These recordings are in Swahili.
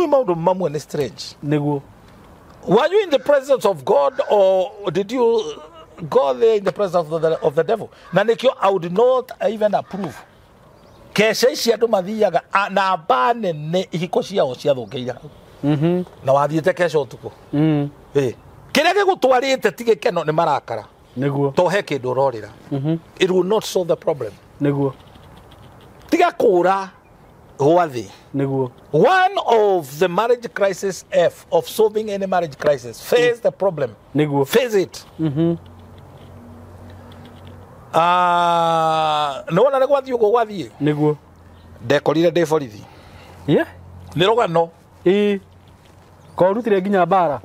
maundu mamwe ni strange. Niguo. Were you in the presence of God or did you go there in the presence of the devil? Na nikio I would not even approve. Kesha ici andu mathiaga na bane ne ihiko ciao ciathukiira. Na wathiite kesha utuku. Kiria gigutwarite tige keno ni marakara. Niguo. To he kindu urorira. It will not solve the problem. Niguo. Tiga kura gwathi. Niguo. One of the marriage crisis of solving any marriage crisis, face the problem. Niguo. Face it. No one na gwathi ugo gwathi. Niguo. Ndekorire ndi borithi. Yeah. Ni rogano. Korutire nginya Mbara.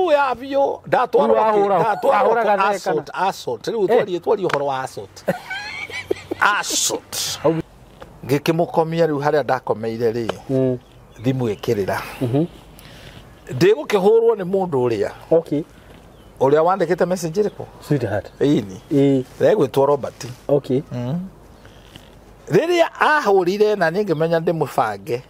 Ya bio ndatwara assault. Riu twari uhoro wa assault. Assault. Ngikimukomia riu haria ndakomeire ri. Thimu ikirira. Ndigukihurwo ni mundu uria. Okay. Uria wandikite message riko? Sweetheart. Ini. Regwitwo Robert. Okay. Riria ahurire na ningimenya ndi mubange.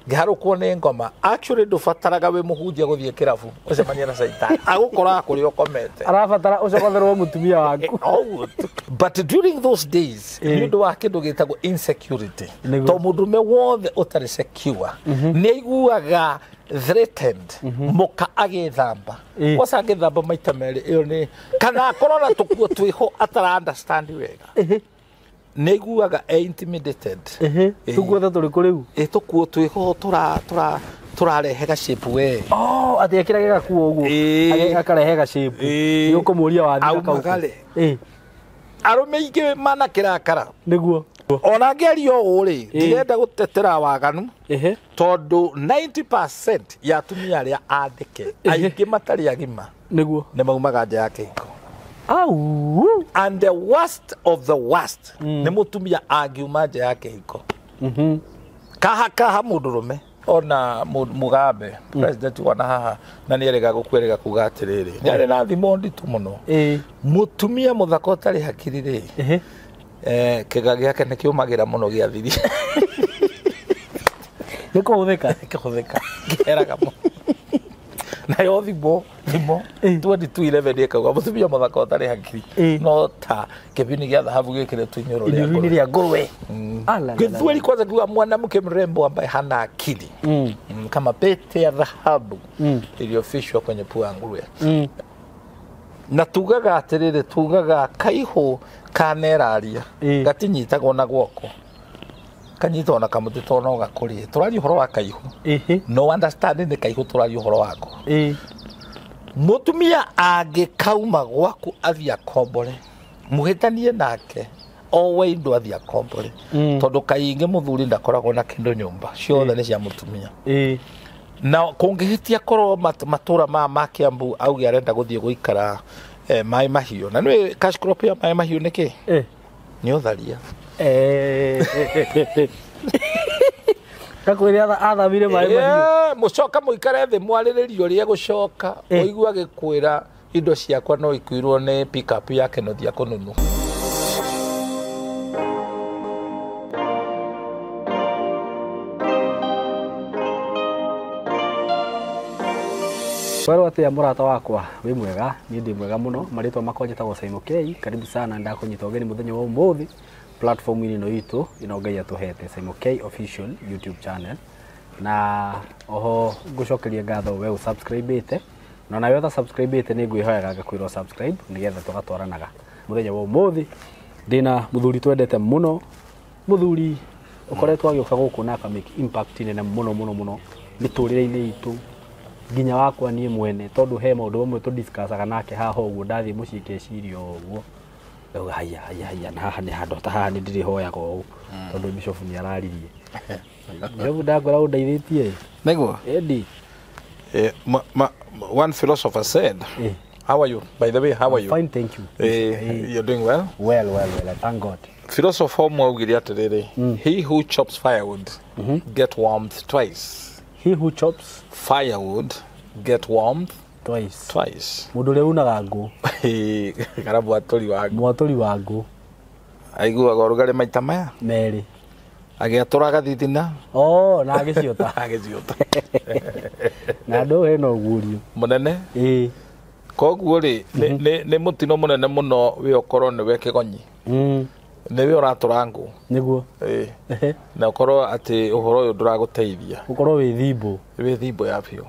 Ngiharukwo ni ngoma. Actually ndubataraga we muhunjia guthie kirabu. Ucemania na Satan. Agukora kuri ukomete. Arabatara ucokotherwo mutumia waku. But during those days, ndu wa kindu gitagwo insecurity. To mundume wothe utari secure. Ni aiguaga threatened. Muka agithamba. Wasa agithamba maita meri iyo ni kana korona tukuo twiho atara understand wega. Neguaga intimidated. Tukuo turi kuriu. Tukuo twiho turarehega shape we. Ati akira gigakuo uguo. Akarehega shape. Ni ukumuria wathi akauka. Arume ingi mana kirakara. Niguo. Ona ngerio uri ndirenda gutetera waganu. Tondu 90% ya atumia aria andike aingi matari agima. Niguo. Ne maumaga nja ya Kihiko. And the worst of the worst ni mutumia angiuma nja ya Kihiko. Kaha mundurume ona Mugabe president wana haha na ni erega gukwerega kuga atiriri nyare na thimo nditu muno mutumia muthaka utari hakiriri kiga giake ni kiumagira muno giathiri niko utheka geraga muno na yo thimo 2211 ekaga mutumia muthaka utari hakiri no ta kibini gia dhahabu gikire tunyoro ria ngurwe githweli kwanza kiwa mwanamke mrembo ambaye hana akili kama pete ya dhahabu iliyofishwa kwenye pua ya nguruwe. Na tugaga atiriri tugaga kaiho kaneraria gatinyitagwo na gwoko kanyitwo na kamuti tono gakuri turari uhoro wa kaiho no understanding ni kaiho turari uhoro wako mutumia agikauma gwaku athia kombore muhitanie nake always ndo athia kombore tondu kainge muthuri ndakoragwo na kindu nyumba ciothe ni cia mutumia na kungihitia korwo matura ma Kiambu auge arenda guthie guikara mai mahiu na nwe cash crop ya mai mahiu niki ni utharia Kwiria athamire mai mahiu mucoka muikare thi mwariririo rie gucoka uigua gikwira indo ciakwa no ikuirwo ni pick up yake no thia kununu. Wero atia murata wakwa wi mwega ni ndi mwega muno maritwa makonjeta SYMO. Karibu sana ndakunyita ugeni muthenya wa umuthi platform ino itu inogeia tuhete SYMO official YouTube channel na oho ngucokeria ngatho we subscribe ite na nayo ta subscribe ite ni ngwihoyaga ngakwirwo subscribe nigetha tugatwaranaga muthenya wa umuthi ndina muthuri twendete muno muthuri ukoretwo agioka guku na ka make impact nene muno miturire-ini itu nginya wakwa nie mwene tondu he maundu mamwe tu discussaga nake haha uguo ndathi mucii kecirio uguo haya na haha ni handu ta haha ni ndiri hoyaga ugu tondu bishop ni araririe Bishop ndagora undaithitie niguo edi one philosopher said how are you by the way how are you fine thank you you're doing well thank God philosopher mwaugiria atiriri he who chops firewood get warmth twice. He who chops firewood get warmth twice. Mundu reunaga ngu. Karabu aturi wangu. Mwatori wangu. Aiguaga urugari maita maya. Meri. Agiatura gathithina. Na agiciota. Na ndo he no gurio. Munene. Koguo ri ni mutino munene muno wi okoro ni we kigonyi. Ni we uraturangu. Niguo. Na okoro ati uhoro uyu nduraguteithia. Ukoro wi thimbo. Wi thimbo ya biu.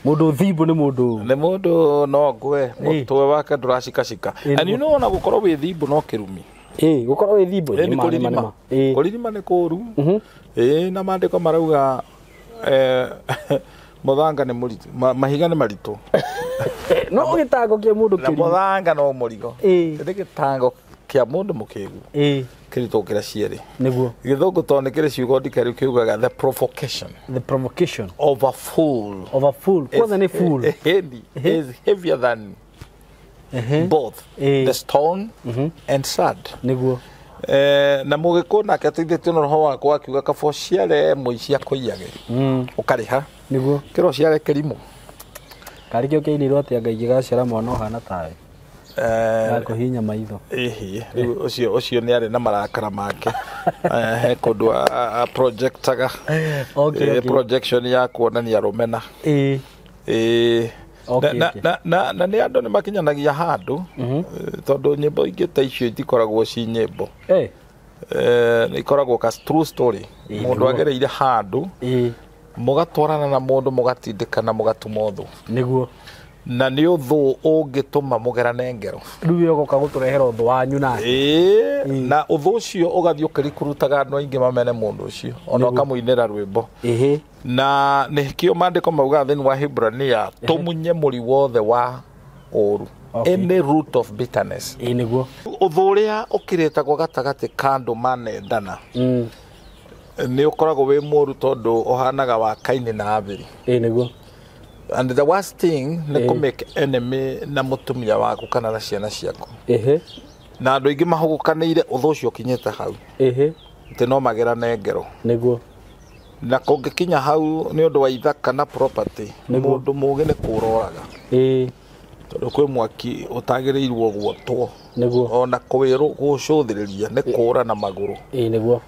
Mundu thimbo ni mundu. Ni mundu no ngwe mutwe wake nduracikacika. And you know na gukoro wi thimbo no kirumi. Gukoro wi thimbo ni kuririma. Kuririma ni kuru. Na mandiko marauga muthanga ni muritu mahiga ni maritu. No gitango kia mundu kiri. Na muthanga no murigo. Ndi gitango kia mundu mukigu. Kiritokira ciere. Niguo. Githungu to ni kiri ciugo ndikari kiugaga the provocation. The provocation of a fool. Kwanza ni fool. Is heavier than both the stone and sad. Niguo. Na mugikuna katithitio no roho wakwa akiuga kabo ciare muicia kuiyage. Ukariha. Niguo. Kiro ciare kirimu. Karikio kiinirwo ati Ngai gacira mwana ohana tawe. Kuhinya maitho. Ucio ni ari na marakara make. He kundu a projectaga. Projection ya kuonania rumena. Na ni andu ni makinyanagia handu tondu nyimbo ingi ta icio itikoragwo ci nyimbo. Ni ikoragwo ka true story. Mundu agereire handu mugatwarana na mundu mugatindikana mugatuma uthu. Niguo. Na ni uthu ungituma mugerane ngero. Riu yogoka guturehera uthu wanyu na. Na uthu ucio ugathio kirikurutaga andu aingi mamene mundu ucio ona kamuinira rwimbo. Na nikio mandiko mauga thini wa Hibrania tumunye muri wothe wa uru. Any root of bitterness. Niguo. Uthu uria ukiretagwo gatagati kandu manendana. Ni ukoragwo wi muru tondu ohanaga wa Kaini na Abeli. Niguo. And the worst thing ni ku make enemy na mutumia waku kana na ciana ciaku. Na andu aingi mahugukanire uthu ucio kinyete hau. Ti no magerane ngero. Niguo. Na kungikinya hau ni undu wa ithaka na property. Mundu mugi ni kuroraga. Tondu kwi mwaki utagirirwo gwotwo. Niguo. Ona kuwiru gucuthiriria ni kura na maguru. Niguo.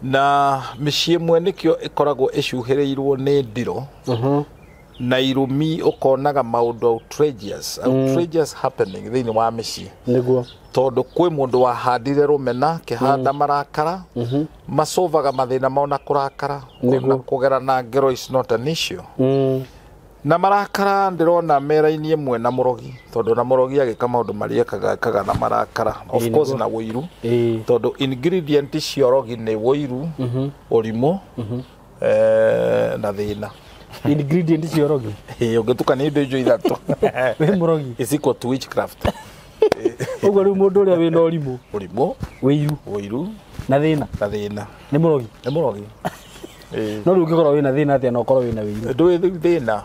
Na micii mwe nikio ikoragwo icuhirirwo ni ndiro. Na irumi ukonaga maundu outrageous happening thini wa micii. Niguo. Tondu kwi mundu wahandire rumena kihanda marakara macovaga mathina maona kurakara na kugerana ngero is not an issue. Na marakara ndirona meraini imwe na murogi tondu na murogi agika maundu mariekaga kaga na marakara of course na wiru tondu ingredient cio rogi ni wiru urimo na thina. Ingredient cio rogi ungitukania indo icio ithatu we murogi is equal to witchcraft. Ugo riu mundu uria wina urimu wiru na thina ni murogi. No riu ngikora wina thina atia no korwo wina wiru ndu thina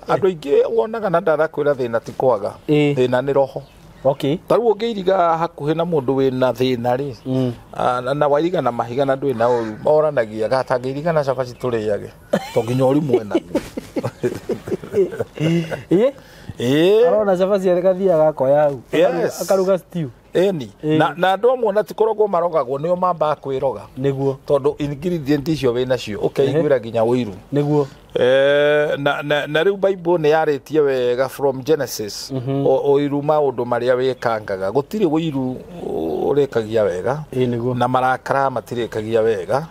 andu aingi wonaga na ndarakwira thina ti kwaga thina ni roho. Taru ungiiriga hakuhi na mundu wina thina ri na wairiga na mahiga na ndwina uru moranagia gatangiiriga na cabaci turiage to nginya uri mwena. Arona cabaci agathiaga koya hau akaruga stew. Na andu amwe na tikoragwo marogagwo nio mamba kwiroga. Niguo. Tondu ingredient icio wina cio ukeiguira nginya wiru. Niguo. Na riu Bible ni yaritie wega from Genesis oiru maundu maria wikangaga gutiri wiru urekagia wega na marakara matirekagia wega.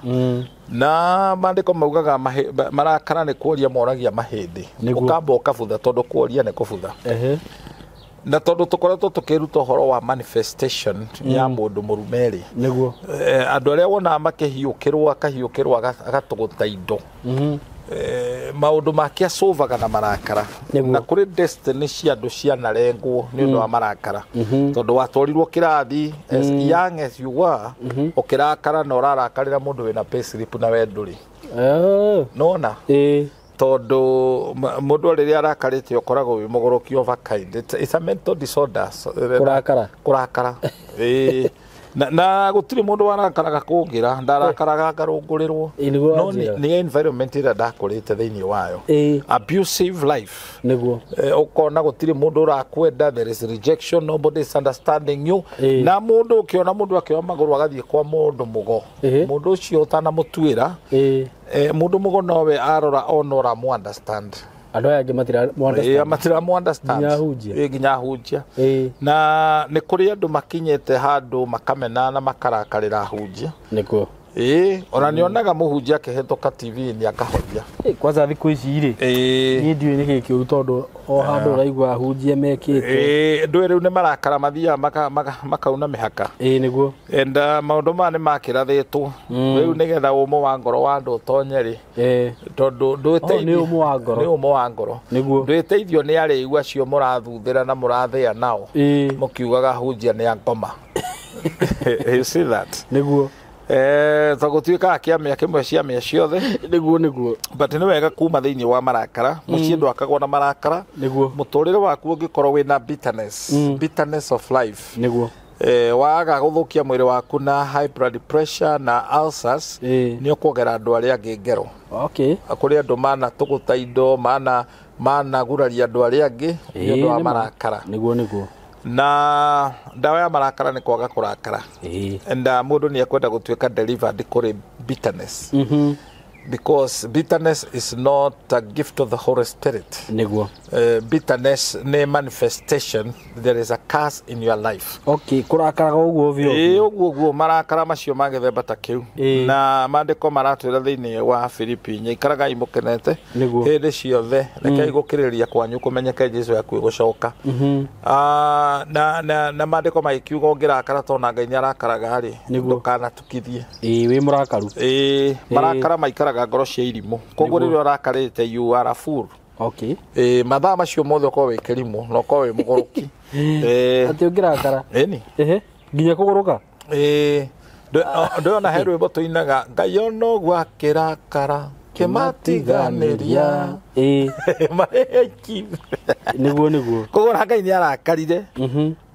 Na mandiko maugaga marakara ni kuoria moragia mahindi ukamba ukabutha tondu kuoria ni kubutha. Na tondu tukoretwo tukiruta horo wa manifestation ya mundu murumeri. Niguo. Andu aria wona makihiukirwa agatuguta indo. Maundu make acovaga na marakara na kuri destiny cia andu cianarengwo ni undu wa marakara tondu watwarirwo kirathi as young as you were ukirakara na urarakarira mundu wina payslip na wenduri. Nona tondu mundu riria arakarite ukoragwo wi mugoroki of a kind. It's a mental disorder. Kurakara na gutiri mundu warakaraga kungira ndarakaraga ngarungurirwo no ni environment ira ndakurite thiini wayo abusive life niguo ukona gutiri mundu urakwenda there is rejection nobody is understanding you na mundu ukiona mundu akioya maguru agathie kwa mundu mugo mundu ucio utana mutuira mundu mugo nowe arora onora mu understand ando yake matira mu understand nginya hujia na ni kuri andu makinyete handu makamena na makarakarira hujia nikuo ona nionaga muhunjia akihetoka TV ni akahoria kwanza thiku ici ri ni ndiwe ni giki utondu o handu raigwa hunjia mekite ndu riu ni marakara mathia makauna mihaka niguo enda maundu mane makirathitwo riu nigetha umo wa ngoro wa ndu tonyeri tondu nduite ni umo wa ngoro ni umo wa ngoro niguo nduiteithio ni ariu acio murathuthira na murathia nao mukiugaga hunjia ni ngoma you see that niguo tagutwika kiamia kimwe ciamia ciothe niguo but ni wega kuma thiini wa marakara mucii ndwakagwo na marakara niguo muturire waku ungikorwo wina bitterness of life niguo waga guthukia mwiri waku na high blood pressure na ulcers ni ukugera andu aria angi ngero kuri andu mana tuguta indo mana guraria andu aria angi ni undu wa marakara niguo na dawa ya marakara ni kwaga kurakara and mundu ni akwenda gutwika delivered kuri bitterness because bitterness is not a gift of the Holy Spirit niguo bitterness ne manifestation there is a curse in your life kurakara uguo ovyo uguo marakara macio magethemba ta kiu na mandiko maratwira thiini wa Filipi nyikaraga imukenete hindi ciothe reke igukiriria kwanyu kumenyeke Jesu yaku gucoka na mandiko magikiuga ungirakara tona Ngai ni arakaraga ri ndukana tukithie wi murakaru marakara maikara ngoro cia irimu koguo riria urakarite you are a fool mathaa macio mothe ukorwo wi kirimu na ukorwo wi muguruki ati ungirakara ni nginya kuguruka ndona he rwimbo tuinaga Ngai ono gwakirakara kimatiganiria mareki niguo koguo Ngai ni arakarire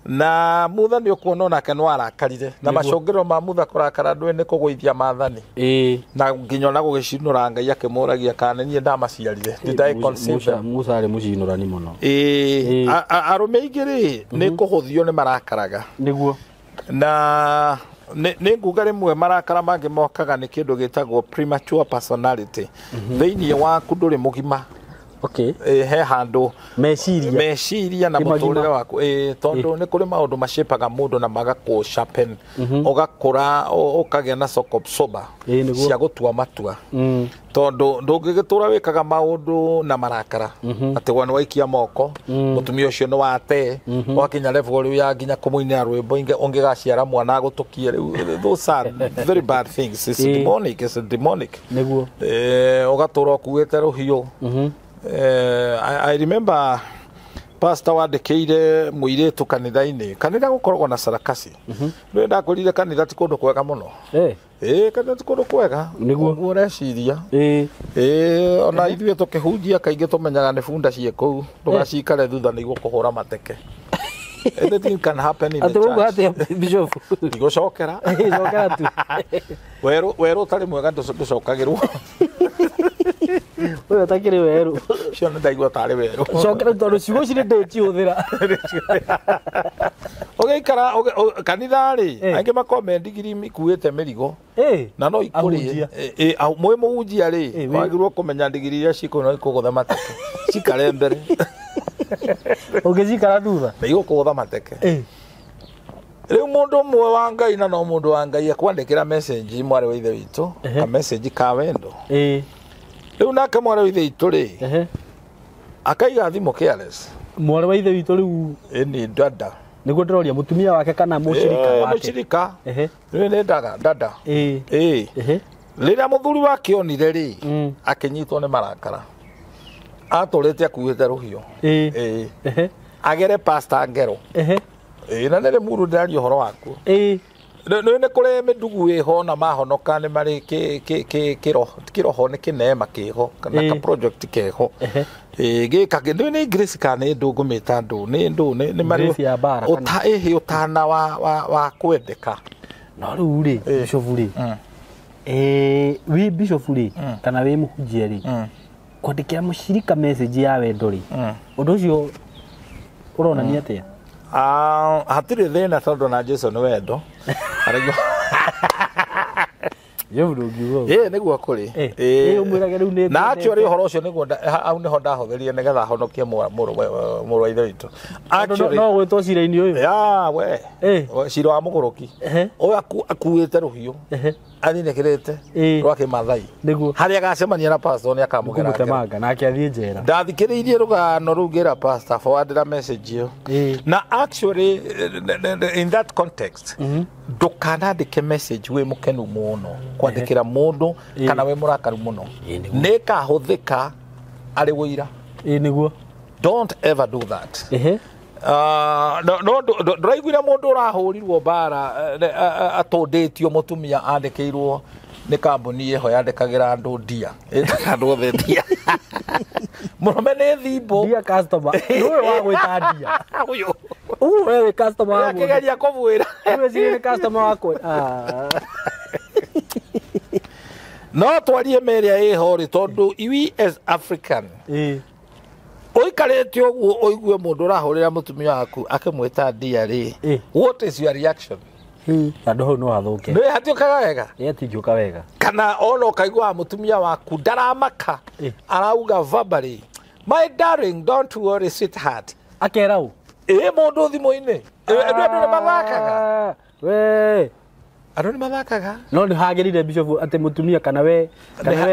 na mutha ni ukuona nake no arakarire na macongero ma mutha kurakara ndwe ni kugwithia mathani na nginya na gugicinura Ngai akimuragia kana nie ndamaciarire did I conceive Musa ari mucinurani muno arume igiri ni kuhuthio ni marakaraga niguo na ni nguga rimwe marakara mangi mokaga ni kindu gitagwo premature personality thiini waku nduri mugima he handu meciria na muturire waku tondu ni kuri maundu mashapaga mundu na magaku sharpen ugakura ukagia na soba cia gutua matua tondu ndungigitura wikaga maundu na marakara ati wana waikia moko mutumia ucio no wate wakinya level riu ya nginya kumuinira rwimbo ungigaciara mwana gutukie riu those are very bad things it's demonic niguo ugatura ukuite ruhiu I remember pastor wandikire muiretu kanitha gukoragwo na sarakasi ndio ndakorire kanitha ti kundu kwega muno kanitha ti kundu kwega niguo ureciria ona ithuĩ tukihunjia kaingĩ tumenyaga ni bunda cie kuu ndugacikare thutha nĩguo kuhura mateke anything can happen in the church bishop igocokera igocokera tu weru tari mwega nducokagirwo wewe utakire weru cio nĩ ndaigua tarĩ weru cokera tondu ciugo ciri ndĩciũthĩra ugeikara kanitha ri aingi makome ndigiri mikuite mirigo na no ikurie mwe muhunjia ri wagirwo kumenya ndigiri iria ciko no ikugutha mateke cikare mbere ugicikara thutha igukugutha mateke riu mundu mwe wa Ngai na no mundu wa Ngai akwandikira message mwari wa ithe witu a message ka wendo riu nake mwari wa ithe witu ri akaiga thimu careless mwari wa ithe witu riu ni dada niguo ndiroria mutumia wake kana mucirika wake mucirika riu ni dada riria muthuri wake onire ri akinyitwo ni marakara aturite akuite ruhio agere pastor ngero na nere muru ndari horo waku ni kure midugu iho na mahonoka ni mari kiroho ni kinema kiho kana ka project keho gika ni grace kana ndungumita ndu ni mari utana utana wa kwendeka no riu ri bishop ri wi bishop ri kana wi muhunjia ri kwandikira mushirika message ya wendo ri undu ucio uronania atia hatire thina tondu na Jesu ni wendo arigwo niguo kuri na actually horo ucio niguo au niho ndahotherire nigetha honokie muru wa ithe witu actually no gwitwo cira-ini uyu we cira wa muguruki uyu akuite ruhiu aninekirite rwa kimathai haria agacemania na pastor ni akamugera nake athie njera ndathikiriirie rugano ru ngira pastor forwardira message iyo na actually in that context ndukanandike message we mukenu muno kwandikira mundu kana we murakaru muno nikahuthika ari wira niguo don't ever do that no ndiraiguire mundu urahurirwo mbara atondetio mutumia andikirwo ni kambuni iho yandikagira andu ndia andu othe ndia murume ni thimbo ndia customer niwe wa gwita ndia uyu wewe customer wangu akigeria kuvwira wewe ni customer wako no twarie meria iho ri tondu we as African oikarete oguo oigue mundu urahurira mutumia waku akimwita ndia ri what is your reaction andu hau no athuke ni hatiukaga wega yetingiuka wega kana ono kaigua mutumia waku ndaramaka arauga verbally my darling don't worry sweetheart akerau mundu thimu-ini andu ni mathakaga we andu ni mathakaga no ni hagirire bishop ati mutumia kana we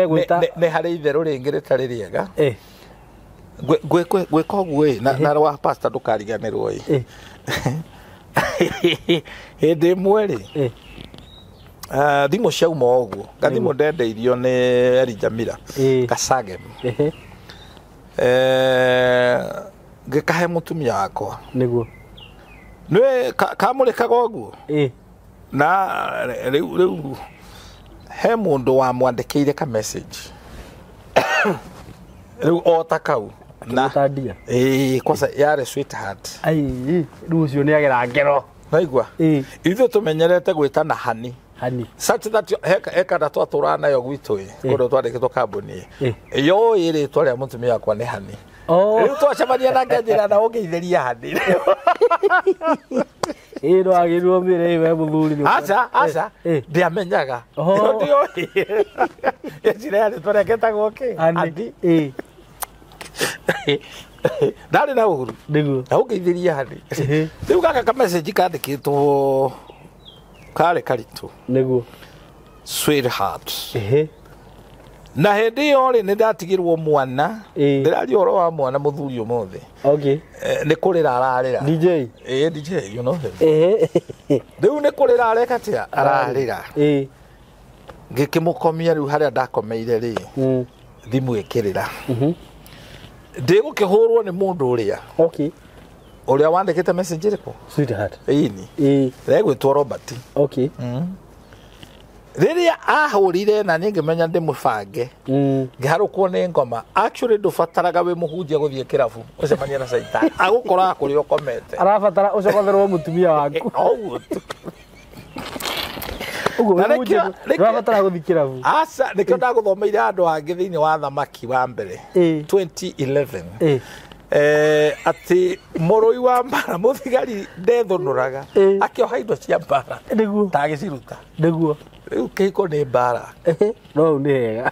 gwita ni hari itheru ringi ritari riega gwika uguo na rwa pastor ndukariganirwo hindi imwe ri thimu ciauma uguo gathimu ndendeirio ni Erijamira Kasage ngikahe mutumia wakwa niguo niwe kamurikaga uguo na riu he mundu wa mwandikiire ka message riu otakau na tadia kosa yare sweetheart ai riu cio ni agera ngero naigua ithu tumenyerete gwitana hani such that heka twatura nayo gwitu kundu twandikitwo kambuni yo iri twaria mutumia wakwa ni hani riu twacemania nake njira na ungeithĩria hani ino agirwo mire we muthuri ni aca ndiamenyaga ndio njira ya twareketagwo ki hani ndari na uhuru niguo na ungeithĩria hani riu gaka ka message kandikitwo kare karitu niguo sweetheart na hindi yo ri ni ndatigirwo mwana ndirario oro wa mwana muthuri umuthi ni kurira ararira DJ DJ you know him riu ni kurira areka tia ararira ngikimukomia riu haria ndakomeire ri thimu ikirira ndigukihurwo ni mundu uria uria wandikite message riko sweetheart ini regwitwo Robert riria ahurire na ningimenya ndi mubange ngiharukwo ni ngoma actually ndubataraga we muhunjia guthie kirabu ucemania na Saitani agukora kuri ukomete arabatara ucokotherwo mutumia waku ugo arabatara guthie kirabu aca nikio ndaguthomeire andu angi thiini wa thamaki wa mbere 2011 ati moroi wa Mbara muthigari ndethunuraga akioha indo cia Mbara niguo tagiciruta niguo riu Kihiko ni Mbara no ni hega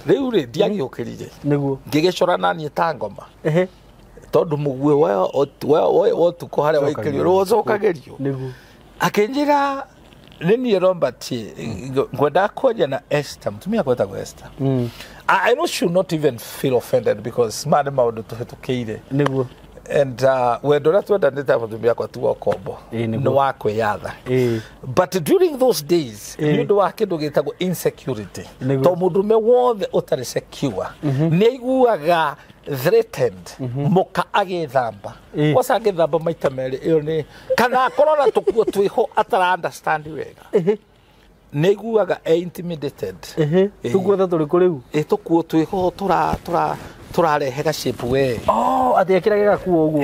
riu ri ndiagiukirire niguo ngigicora nie ta ngoma tondu mugue we otuko haria waikirio rocokagerio niguo akinjira nini Robert ngwenda kwoja na Esther mtumia kwetagwo Esther I know should not even feel offended because made maundu tuhetukiire niguo and wendo ria twendanite mutumia kwa tuwa kombo ni wakwe yatha but during those days ni undu wa kindu gitagwo insecurity to mundume wothe utari secure ni aiguaga threatened muka agithamba wasa agithamba maita meri iyo ni kana korona tukuo twiho atara understand wega ni aiguaga intimidated tukuo turi kuriu tukuo twiho turarehega shape we ati akira gakuo uguo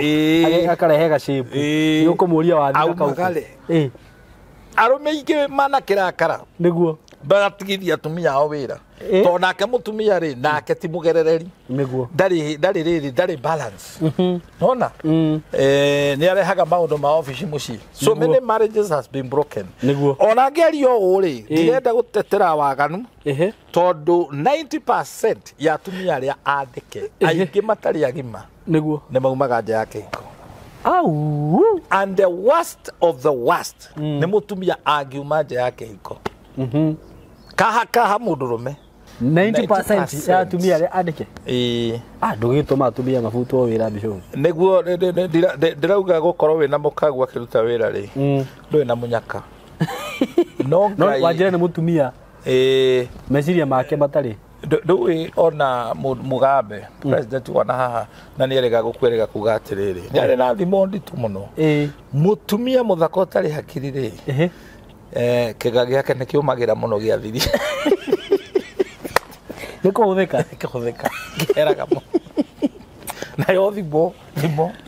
akarehe ga shape ni ukumuria wa thika aumagale arume ingi mana kirakara niguo bagatigithia atumia ao wira to nake mutumia ri nake ti mugerereri niguo ndari balance nona ni arehaga maundu ma office muci so many marriages has been broken niguo ona ngerio uri ndirenda gutetera waganu tondu 90% ya atumia aria andike aingi matari agima niguo ne maumaga nja ya Kihiko. And the worst of the worst ni mutumia angiuma nja ya Kihiko kaha mundurume 90% ya atumia aria andike ndugituma atumia mabutwo wira bisho niguo ndirauga gukorwo wina mukagu akiruta wira ri ndui na munyaka no wajira ni mutumia meciria make matari ndui ona Mugabe president wana haha na ni erega gukwirega kuga atiriri ni ari na thimo nditu muno mutumia muthaka utari hakiri ri kiga giake ni kiumagira muno gia thiri niko hutheka geraga mo na yo thimo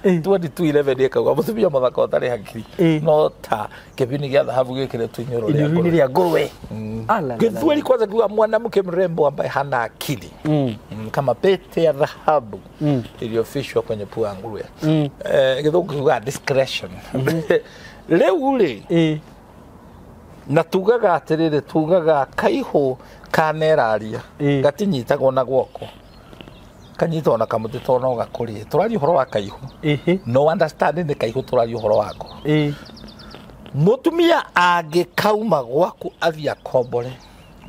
2211 ekaga mutumia muthaka utari hakiri no ta kebini gia dhahabu gikire tunyoro ria ngurwe githweli kwanza kwa mwanamke mrembo ambaye hana akili kama pete ya dhahabu iliyofishwa kwenye pua ya nguruwe githungu kwa discretion leo ule na tugaga atirire tugaga kaiho kaneraria gatinyitagwo na gwoko kanyitwo na kamuti tono gakurie turari horo wa kaiho no understanding the kaiho turari horo wako mutumia angikauma gwaku athia kombore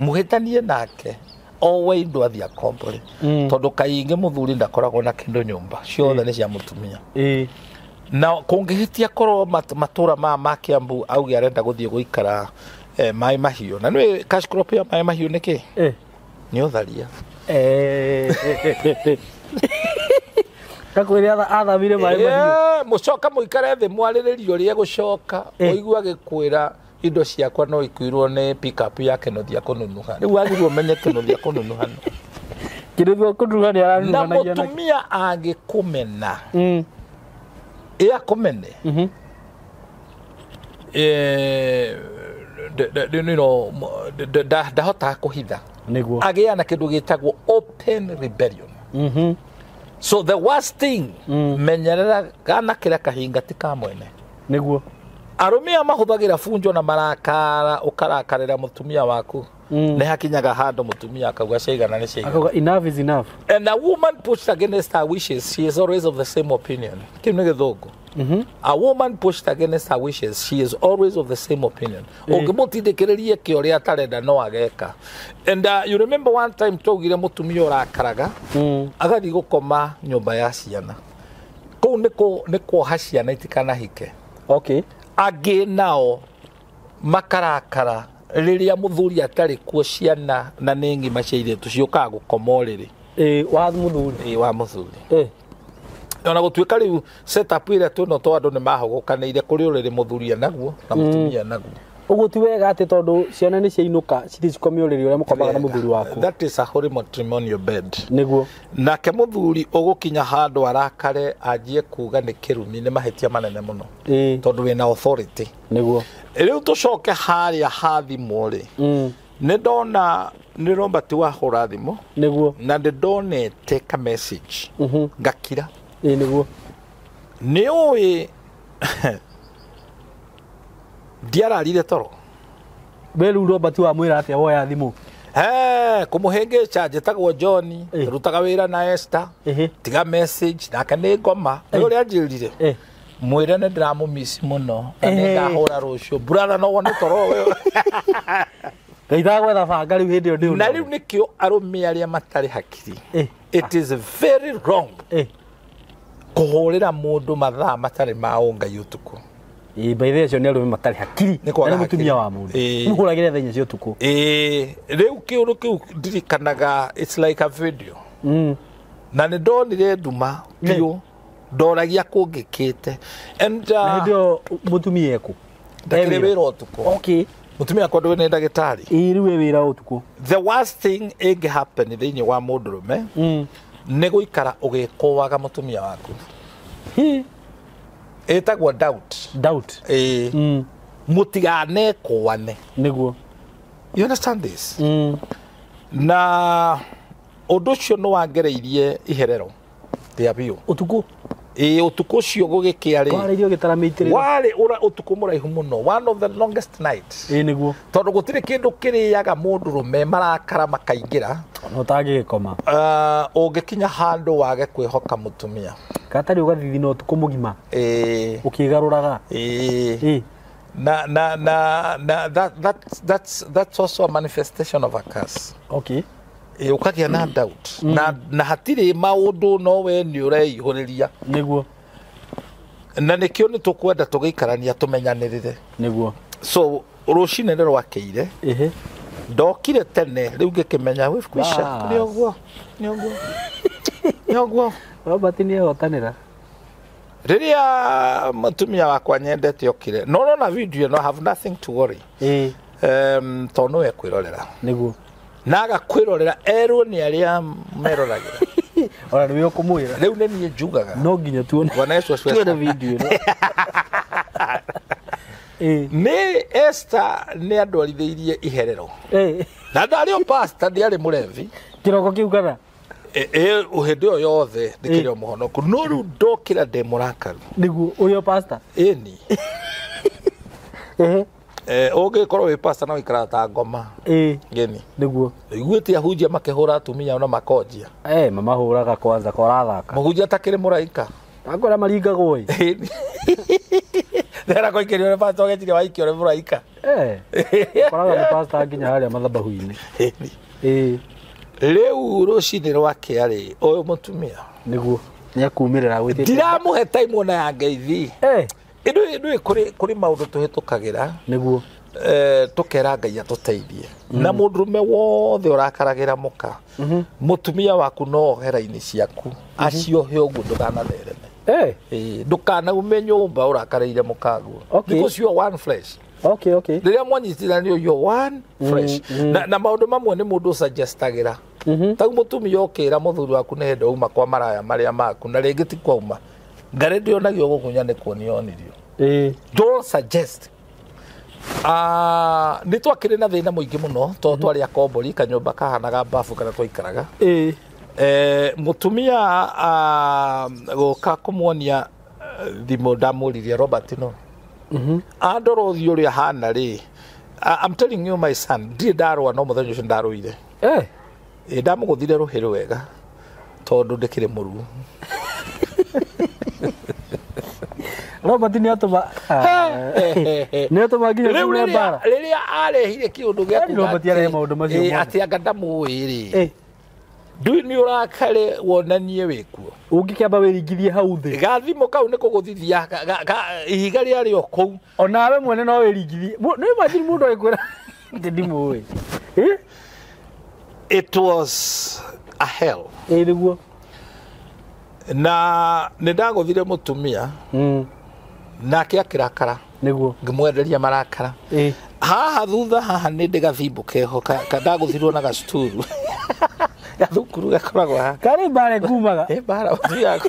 muhitanie nake owe ndo athia kombore tondu kainge muthuri ndakoragwo na kindu nyumba ciothe ni cia mutumia na kungihitia korwo matura ma Kiambu auge arenda guthie guikara mai mahiu na nwe cash crop ya mai mahiu niki ni utharia Kwiria athamire mai mahiu mucoka muikare thi mwariririo rie gucoka oigua gikwira indo ciakwa no ikuirwo ni pick up yake no thia kununuha riu agirwo menye kino thia kununuha kiruthwo kununuha ni aranunuha na mutumia angikumena ia kumene ndahota kuhitha niguo agia na kindu gitagwo open rebellion so the worst thing menyerera kana kira kahinga tika mwene niguo arumia mahuthagira funjo na marakara ukarakarira mutumia waku ne hakinyaga hando mutumia akauga shaigana ne shaigana akauga enough is enough and a woman pushed against her wishes she is always of the same opinion kimne githogo a woman pushed against her wishes she is always of the same opinion ongimutindikiririe kioria tarenda no ageka and you remember one time togire mutumia urakaraga agathi gukoma nyumba ya ciana kou niko haciana itikana hike okay agi nao makarakara riria muthuri atari kuo ciana na ningi maciire tucioka gukomoriri wa muthuri wa muthuri ona gutwika riu setup ire tuno to andu ni mahogokanire kuri uriri muthuria naguo na mutumia naguo uguo ti wega ati tondu ciana ni ciainuka citicikomyoriri uria mukomaga na muthuri waku that is a holy matrimonial bed niguo nake muthuri ugukinya handu arakare ajie kuga ni kirumi ni mahetia manene muno tondu wina authority niguo riu tucoke haria hathimo ri ni ndona ni romba ti wa hura thimo niguo na ndonete ka message ngakira niguo ni oi diararire toro belu romba ti wa mwira atia woya thimu kumuhenge charge tagwo John rutaga wira na Esther tiga message naka ni ngoma uri anjirire mwira ne ndiramumiss muno anga hora rucio brother no wone toro we kaitha gwetha banga riu hindi yo na riu nikio arumia aria matari hakiri it is very wrong kuhurira mundu mathaa matari maunga yutuku by the way ni arume matari hakiri ni mutumia wa mundu muhuragire thenya cio tuku riu kiuru kiu ndirikanaga it's like a video na ni ndonire nduma piu ndoragia kungikite and ndio mutumia eku ndakire wira utuku okay mutumia kwa ndwe ni ndagitari iri we wira utuku the worst thing ig happen thini wa mundurume ni guikara ugikowaga mutumia waku etagwa doubt mutigane kwane niguo. You understand this? Na odocio no wangereirie iherero ria biu utuku utuku cio gugikia ri waririo gitarameitirira wari ura utuku muraihu muno, one of the longest nights niguo tondu gutire kindu kiriaga mundu rume marakara makaingira no tangigikoma ungikinya handu wage kwihoka mutumia katari ugathithi no utuku mugima ukigaruraga that's also a manifestation of a curse. Okay. Ukagia na doubt na hatire maundu no we ni ureihuriria niguo na nikio ni tukwenda tugiikarania tumenyanirire niguo. So rucine rero wakeire ndokire tene riu ngikimenya we kwisha ni oguo Robert ni ehotanira riria mutumia wakwa nyendete okire no na video no have nothing to worry tono we kwirorera niguo naga kwirorera erwo ni aria meroragira ora niwe kumwira riu ni nie njugaga no nginya tuone Bwana Yesu tuone video ni Esther ni andwarithirie iherero na ndario pastor ndiari murevi kiroko kiu kana uhindi o yothe ndikirio muhonoku no riu ndokira de murakaru niguo uyo pastor ni ungikorwo wi pastor na wikara ta ngoma geni niguo iguite ahunjia makihura atumia na makonjia mama huraga kwanza korathaka muhunjia takire muraika akora maringagwo ndera koikirio ne pastor getire waikio ne muraika koraga ni pastor nginya haria mathabahu-ini riu rucini rwake ari uyu mutumia niguo ni akumirira gwithite ndiramuhe time ona ya ngeithi Idu kuri maundu tuhitukagira niguo tukera Ngai atuteithie na mundurume wothe urakaragira muka mutumia waku no hera-ini ciaku aciohe uguo ndukanathereme ndukana ume nyumba urakareire mukaguo because you are one flesh. Okay. Riria mwanyitithanio you one flesh na maundu mamwe ni mundu suggestagira tagu mutumia okira muthuri waku ni hendo uma kwa maraya maria maku na ringi ti kwauma ngare ndionagio gukunya ni kuonionirio don't suggest ni twakire na thina muingi muno to twari akombori kanyumba kahanaga bafu kana twaikaraga mutumia goka kumwonia thimo ndamuririe Robert no andoro thiuri hana ri I'm telling you my son ndarwa no muthenyo ucio ndaruire ndamuguthire ruhiru wega tondu ndikire muru Robert ni atuma nginya Mbara riria arehire kiundu gia Robert arehe maundu macio ati anga ndamuiri ndui ni urakare wonanie wikuo ungikiamba wiringithie hau thi gathimo kau ni kuguthithia ihiga ria rio kou onawe mwene no wiringithie no imagine mundu aikwira ndimui it was a hell niguo na nindaguthire mutumia nake akirakara niguo ngimwenderia marakara haha thutha haha ni ndigathimbuke ho kandaguthirwo na gasturu gathukuru gakoragwo ha kari Mbara kumaga Mbara uthia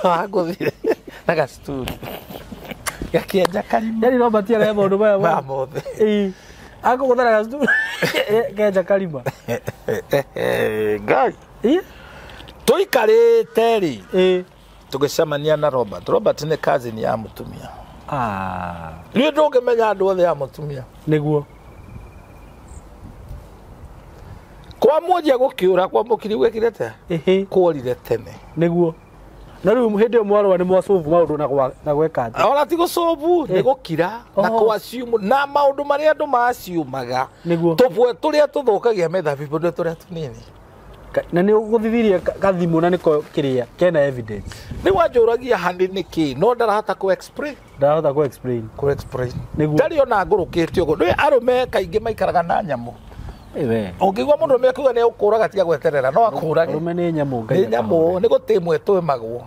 aguthire na gasturu gakienja karima yani Robert arehe maundu maya mothe akuguthara gasturu kenja karima Ngai tuikarite ri tugicemania na Robert ni cousin ya mutumia ni ndungimenya andu othe ya mutumia niguo kwa mmoja gukiura kwa mukiri gwekirete kurire tene niguo na riu hindi mwarwa ni mwacovu maundu na gweka ati ona ti gucovu ni gukira na kwa assume na maundu maria andu maciumaga tupwe turia tuthukagia metha people ndio turia tunini na ni uguthithirie gathimo na niko kiria kena evidence ni wanjuragia handi niki no ndarahota ku explain niguo ndari ona ngurukite ugo ni arume kaingi maikaraga na nyamu ungigwa mundu mekuga ni ukuraga tiga gweterera no akurage arume ni nyamu ni gutimwe twimagwo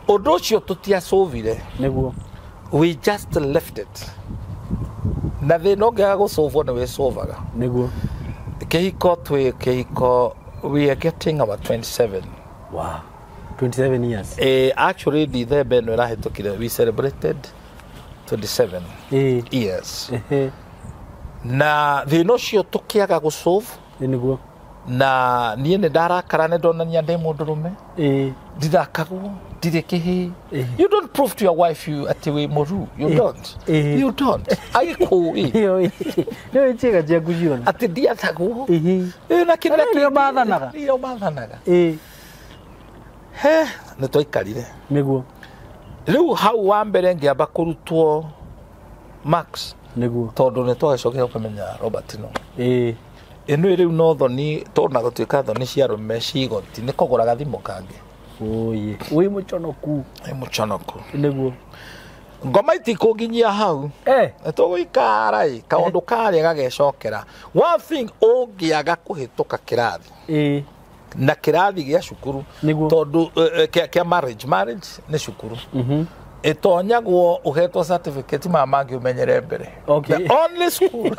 undu ucio tutiacovire niguo we just left it na thina ungiaga gucovwo ni wicovaga niguo Kihiko we are getting our 27. Wow. 27 years. Actually, December no rahitukire we celebrated 27 years na thino cio tukiaga gusolve niguo na niĩ nĩ ndarakara nĩ ndonania ndĩ mũndũ rũme ndithakagwo ndirĩ kĩhĩ you don't prove to your wife you ati wĩ mũru you don't agĩkũĩ nĩ njega ciaku ciona ati ndiathagwo na kĩrĩa maathanaga nĩ twaikarire nĩguo rĩu hau wa mbere ngĩamba kũrutwo Max nĩguo tondũ nĩ twagĩcokire kũmenya Robert no ĩno rĩu no thoni tona gũtuĩka thoni cia rũme cigoti nĩ kũgũraga thimũ kangĩ wĩ mũconoku nĩguo ngoma itikũnginyia hau nĩ tũgũikara kaũndũ karĩa gagecokera one thing ũngĩaga kũhĩtũka kĩrathi na kĩrathi gĩa cukuru tondũ kĩa marriage nĩ cukuru itonyagwo uhetwo certificate mama ngiumenyere mbere the only school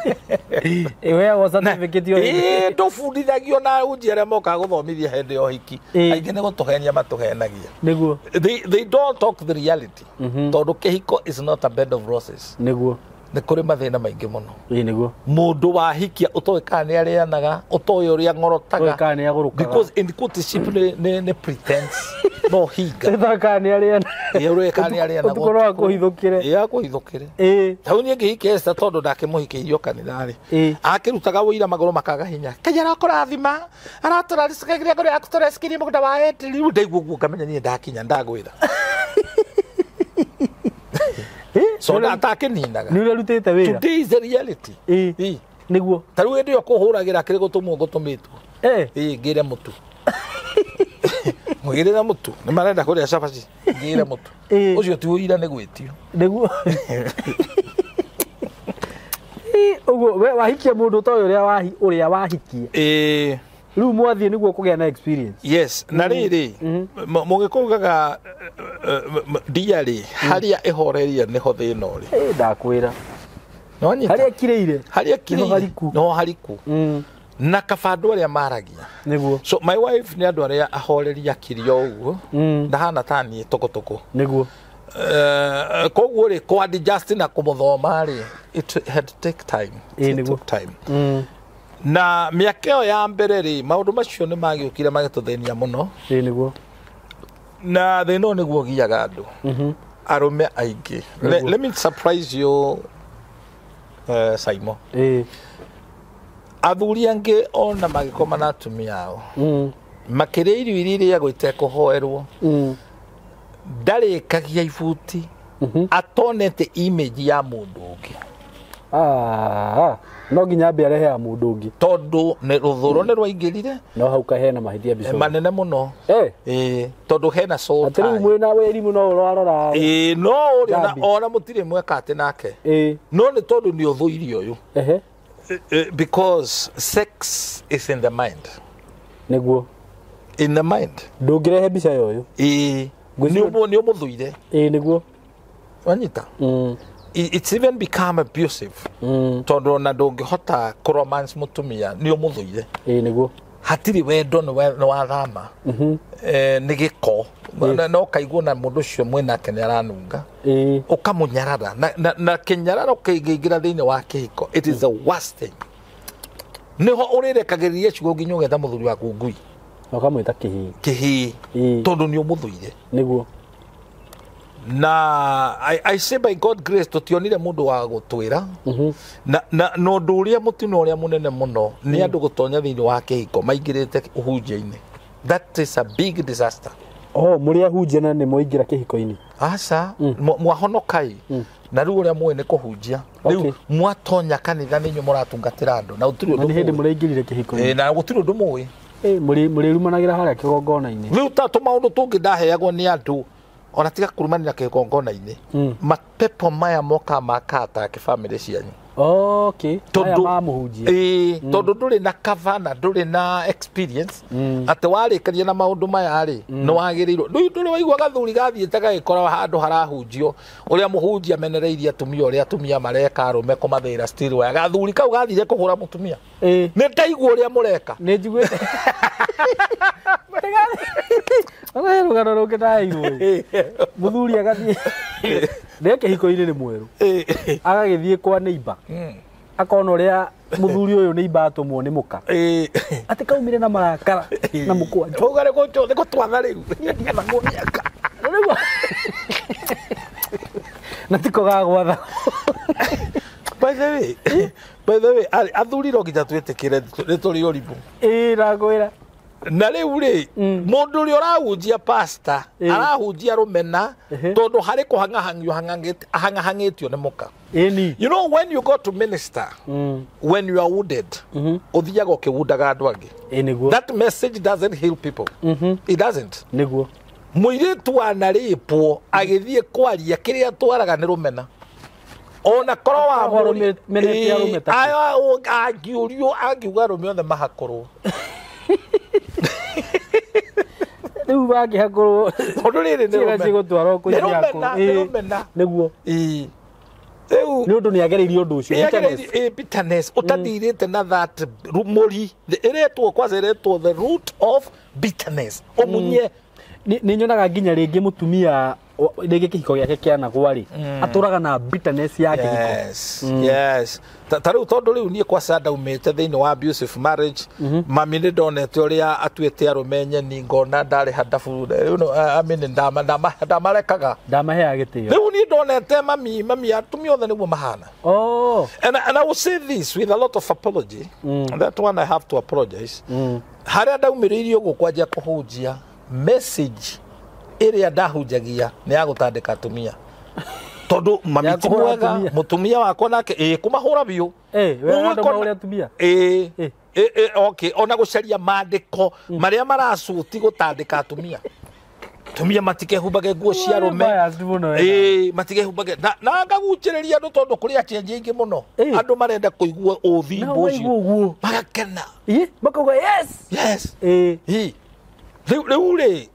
ewe wa certificate yo ndofundithagio na unjere moka guthomithia hende yo hiki aingĩ nĩ gũtũhenia matũhenagia nĩguo they don't talk the reality tondũ kĩhiko is not a bed of roses nĩ kũrĩ mathĩna maingĩ mũno nĩguo mũndũ wa hikia ũtoĩ kana nĩ arĩanaga ũtoĩ ũrĩa ngorotaga kana nĩ agũrũkaga because in courtship nĩ pretense no higa thaka nĩ arĩana ũrĩa kana nĩ arĩana ũkorwo akũhithũkire akũhithũkire tau niĩ ngĩhikia Esther tondũ ndakĩmũhikĩirio kanitha-rĩ akĩrutaga wĩira magũrũ makaga hinya Ngai arakũrathima aratũrathikagĩria ngoro yaku tũrecikirie mũgũnda wa Edi rĩu ndaigua ũguo ngamenya niĩ ndakinya ndagwĩra so ndatakĩninaga nĩ ũrutĩte wĩra today is the reality nĩguo ta rĩu hĩndĩ ĩyo kũhũragĩra kĩrĩ gũtũmwo ngũtũmĩtwo ngĩre mũtu mwĩgĩrĩra mũtu nĩ marenda kũrĩa cabaci ngĩre mũtu ũcio ti ũira nĩ gwĩtio nĩguo ũguo we wahikia mũndũ ta ũrĩa wahikie rĩu mwathiĩ nĩguo kũgĩa na experience yes na rĩrĩ mũgĩkũgaga ndiarĩ harĩa ĩhoreria nĩho thĩna ũrĩ ndakwĩra harĩa kirĩire no hariku na kabandũ arĩa maragia nĩguo so my wife nĩ andũ arĩa ahoreria kirio ũguo ndahana ta niĩ tũkũtũkũ nĩguo koguo rĩ kwa adjust na kũmũthoma rĩ it had to take time na mĩaka ĩyo ya mbere rĩ maũndũ macio nĩ magĩũkire magĩtũthĩnia mũno nĩguo na thĩna nĩguo giaga andũ arũme aingĩ let me surprise you SYMO athuri angĩ ona magĩkoma na atumia ao makĩrĩa irio iria ĩrĩagwo itekũhoerwo ndarĩkagia ibuti atonete image ya mũndũ ũngĩ no nginya ambe arehe ya mũndũ ũngĩ tondũ nĩ rũthũro nĩ rwaingĩrire no hau kahena mahithia bico manene mũno tondũ hena soul atĩ rĩu mwĩna wĩrimũ no ũrarora no ũrĩ ona mũtirĩ mweka atĩ nake no nĩ tondũ nĩ ũthũirio ũyũ because sex is in the mind nĩguo in the mind ndũngĩrehe mbica yoyo nĩ ũmũthũire nĩguo wanyita it's even become abusive tondũ ona ndũngĩhota kũromance mũtumia nĩ ũmũthũire nĩguo hatirĩ wendo nĩ wathama nĩ gĩko no kaigua na mũndũ ũcio mwĩnake nĩ aranunga ũkamũnyarara na kĩnyararo kĩingĩra thĩinĩ wa kĩhiko it is the worst thing nĩho ũrĩrekagĩrĩria ciugo nginya ũgetha mũthuri waku ngui ũkamwĩta kĩhĩ tondũ nĩ ũmũthũire nĩguo na I say by God grace tutionire mũndũ wa gũtwĩra na ũndũ ũrĩa mũtino ũrĩa mũnene mũno nĩ andũ gũtonya thĩinĩ wa kĩhiko maingĩrĩte ũhunjia-inĩ that is a big disaster mũrĩ ahunjia na nĩ mwaingĩra kĩhiko-inĩ aca mwahonokai na rĩu ũrĩa mũĩ nĩ kũhunjia rĩu mwatonya kanitha nĩ inyuĩ mũratungatĩra andũ na gũtirĩ ũndũ hĩndĩ mũraingĩrire kĩhiko-inĩ na gũtirĩ ũndũ mũĩ mũrĩrumanagĩra harĩa kĩgongona-inĩ rĩu ta tũmaũndũ tũngĩ ndaheagwo nĩ andũ ona tiga kurumanira kĩgongona-inĩ mapepo maya moka makata kĩbamĩrĩ cianyu tondũ ndũrĩ na cover na ndũrĩ na experience atĩ warĩkania na maũndũ maya rĩ nĩ wagĩrĩirwo ndũrĩ waigua gathuri gathiĩte gagĩkora handũ harahunjio ũrĩa mũhunjia amenereirie atumia ũrĩa atumia mareka arũme kũmathĩra still waya gathuri kau gathire kũhũra mũtumia nĩ ndaigua ũrĩa mũreka nĩ njiguĩte rũgano rũngĩ ndaheirwo mũthuri agathiĩ Reke Kihiko ini ni mweru agagithie kwa neighbor akona uria muthuri uyu neighbor atumwo ni muka ati kaumire na marakara na mukwa tugare gocho thiko twatha riu ngetha ngoniaka riu na tiko gagwatha by the way athuri ro nginya twetikire rituri uribu ragwira na riu ri mundu uri urahunjia pastor arahunjia rumena tondu hari kuhangahangio hangahangitio ni muka. You know, when you go to minister, when you are wounded, uthiaga ukiwundaga andu angi. That message doesn't heal people. It doesn't. Muiritu anaripwo agithie kwaria kiria twaraga ni rumena. Ona korwo wa menete ya rumeta. Ayo agiurio agiuga rume othe mahakorwo. Riu bagihakorwo. Ondu riri ni rumena. Ni rumena. Niguo. Ni undu ni agereirio undu ucio bitterness utathirite na that muri iretwo kwaza iretwo the root of bitterness omunye ni nyonaga nginya ringi mutumia ringi Kihiko giake kianagwa ri aturaga na bitterness yake yes tariu tondu riu nie kwa sada umete thiini wa abusive marriage mami ni ndonete uria atuite arumenye ni ngona ndari hadafu amini ndamarekaga ndamahea gitio riu ni ndonete mami atumia othe niguo mahana and I will say this with a lot of apology that one I have to apologize haria ndaumiririo gukwanjia kuhunjia message iria ndahunjagia ni ya gutandika atumia tondu mami ti mwega mutumia wakwa nake kumahura biu we ndo maure atumia okay ona gucaria mandiko maria maracuti gutandika atumia tumia matikehumbage nguo cia rume matikehumbage na ngaguchiriria andu tondu kuri achenje ingi muno andu marenda kuigua uthimbo ucio magakena makauga yes Riu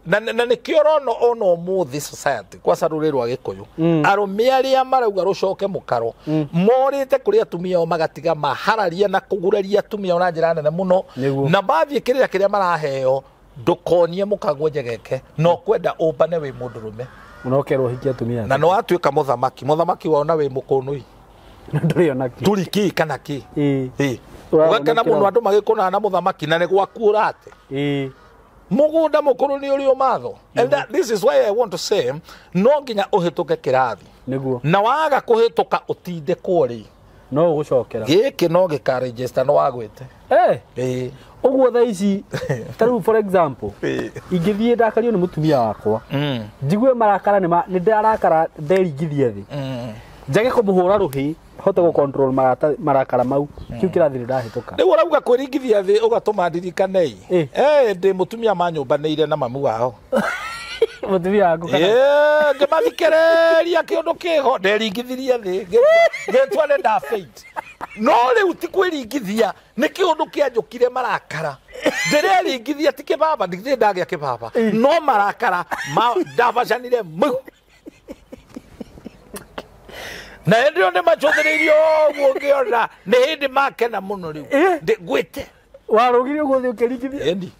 na nikio rono ono muthi society kwa saruri rwa Gikuyu arume aria marauga rucoke mukaro morite kuri atumia o magatiga mahararia na kuguraria atumia ona njira nene muno na bathie kiria maraheo ndukonie mukagwe njegeke no kwenda ubane wi mundurume unokerwo hikia atumia na no atuika muthamaki waona wi mukunui nduri onaki turiki kana ki ugakena muno andu magikuna na muthamaki na ni gwakura ate mugunda mukuru ni uri omatho and this is why I want to say no nginya uhituke kirathi niguo na waga kuhituka utinde kuri no gucokera giki no gika register no wagwite uguo tha ici taru for example ingithie ndakario ni mutumia wakwa njigue marakara ni ndarakara nderingithia thi njage kumuhura ruhi hote go control marakara mau kiu kirathire ndahituka ni urauga kwiringithia thi ugatuma ndirikane ndi mutumia manyumbaneire na mamu wao mutumia wangu ngimathikereria kiundu kiho nderingithirie thi ngetwane nda fate no riu ti kwiringithia ni kiundu kianjukire marakara ndireringithia ti kibaba ndithie ndagia kibaba no marakara ndabacanire mu na ndio ne machotheririo gugiona ne hindi makena muno riu ngwite warugire guthi ukiringithia endi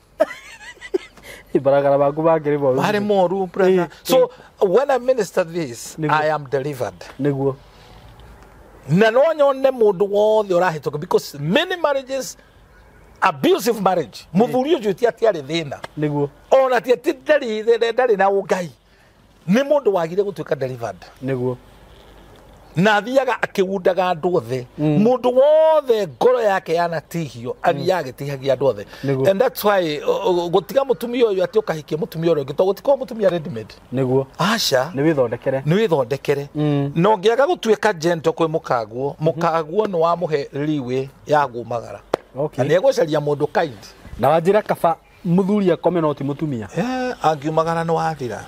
ibaragara baku bagire bo bare moru brother so when I minister this I am delivered niguo na no nyone mundu wothe urahituka because many marriages abusive marriage muthuri uju ti ati ari thina niguo ona ti ati ndari na ugai ni mundu wagire gutuika delivered niguo na thiaga akiwundaga andu othe mundu wothe ngoro yake yanatihio athiaga gitihagia andu othe and that's why gutiga mutumia uyu ati ukahikia mutumia uyu ngito gutiko mutumia ready made niguo acha ni withondekere no ngiaga gutuika gentle kwi mukaguo no wamuhe liwe ya gumagara ani egocaria mundu kind na wanjira kaba muthuri akome no ti mutumia angiumagara no wathira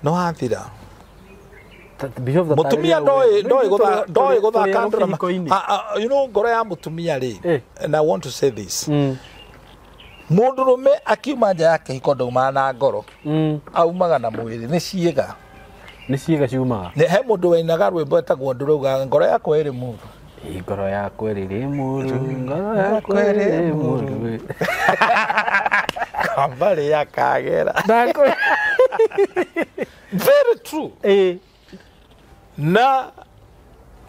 no wathira mutumia ndoi guthaka drama you know ngoro ya mutumia ri and I want to say this mundurume akiuma nja yake ikondo mana ngoro aumaga na mwiri ni ciega ciumaga ne he mundu wainaga rwimbo etagwo nduruga ngoro yakwa iri muru ngoro yakwa iri muru ngoro yakwa iri muru kambari yakagera very true na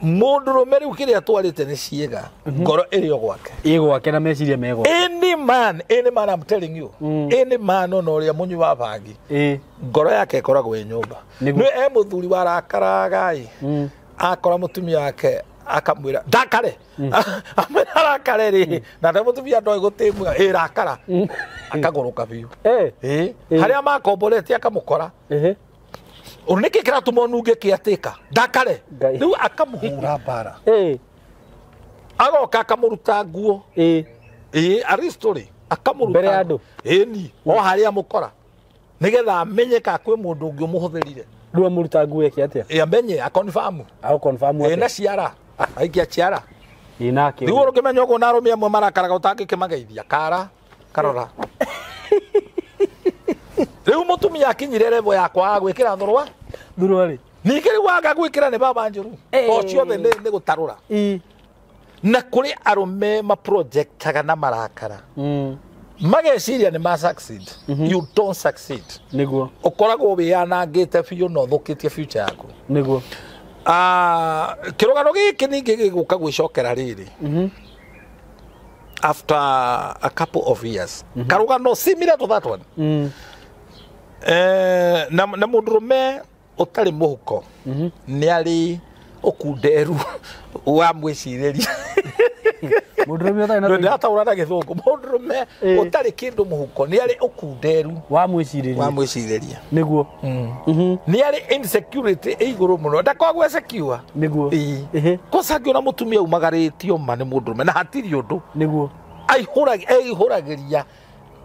mundurume riu kiria twarite ni ciega ngoro iri gwake igwake na meciria mego any man I'm telling you any man no uria munyu wa bangi ngoro yake ikoragwo nyumba ni muthuri wa rakaraga akora mutumia wake akamwira ndakare arakare ri na nda mutumia ndoi gutimwa rakara akagoroka biu haria makombolete akamukora unike kiratu monunge kiatika ndakare riu akamuhura mbara agoka akamuruta nguo aristori akamuruta mbere andu ni o haria mukora nigetha amenyeka kwi mundu ungi umuhuthirire riu amuruta nguo yake atia amenye akonfirm na ciara aikia ciara inake riu ukimenya uko na arumia amwe marakaraga utangikimageithia kara karora riu mutumia akinyire level yakwa gwikira thurwa ri nikiri waga gwikira ni baba njuru o ciothe ni gutarura na kuri arume ma projectaga na marakara mageciria ni ma succeed you don't succeed niguo ukoragwo wianangite biu no thukitie future yaku niguo kirugano giki ningi giguka gwicokera riri after a couple of years karugano similar to that one na mundurume utari muhuko ni ari ukunderu wa mwiciriria mundurume utari na ndata urana githungu mundurume utari kindu muhuko ni ari ukunderu wa mwiciriria niguo ni ari insecurity iguru muno ndakogwe secure niguo kosa na mutumia umagaritio mane mundurume na hatiri undu niguo aihuragiria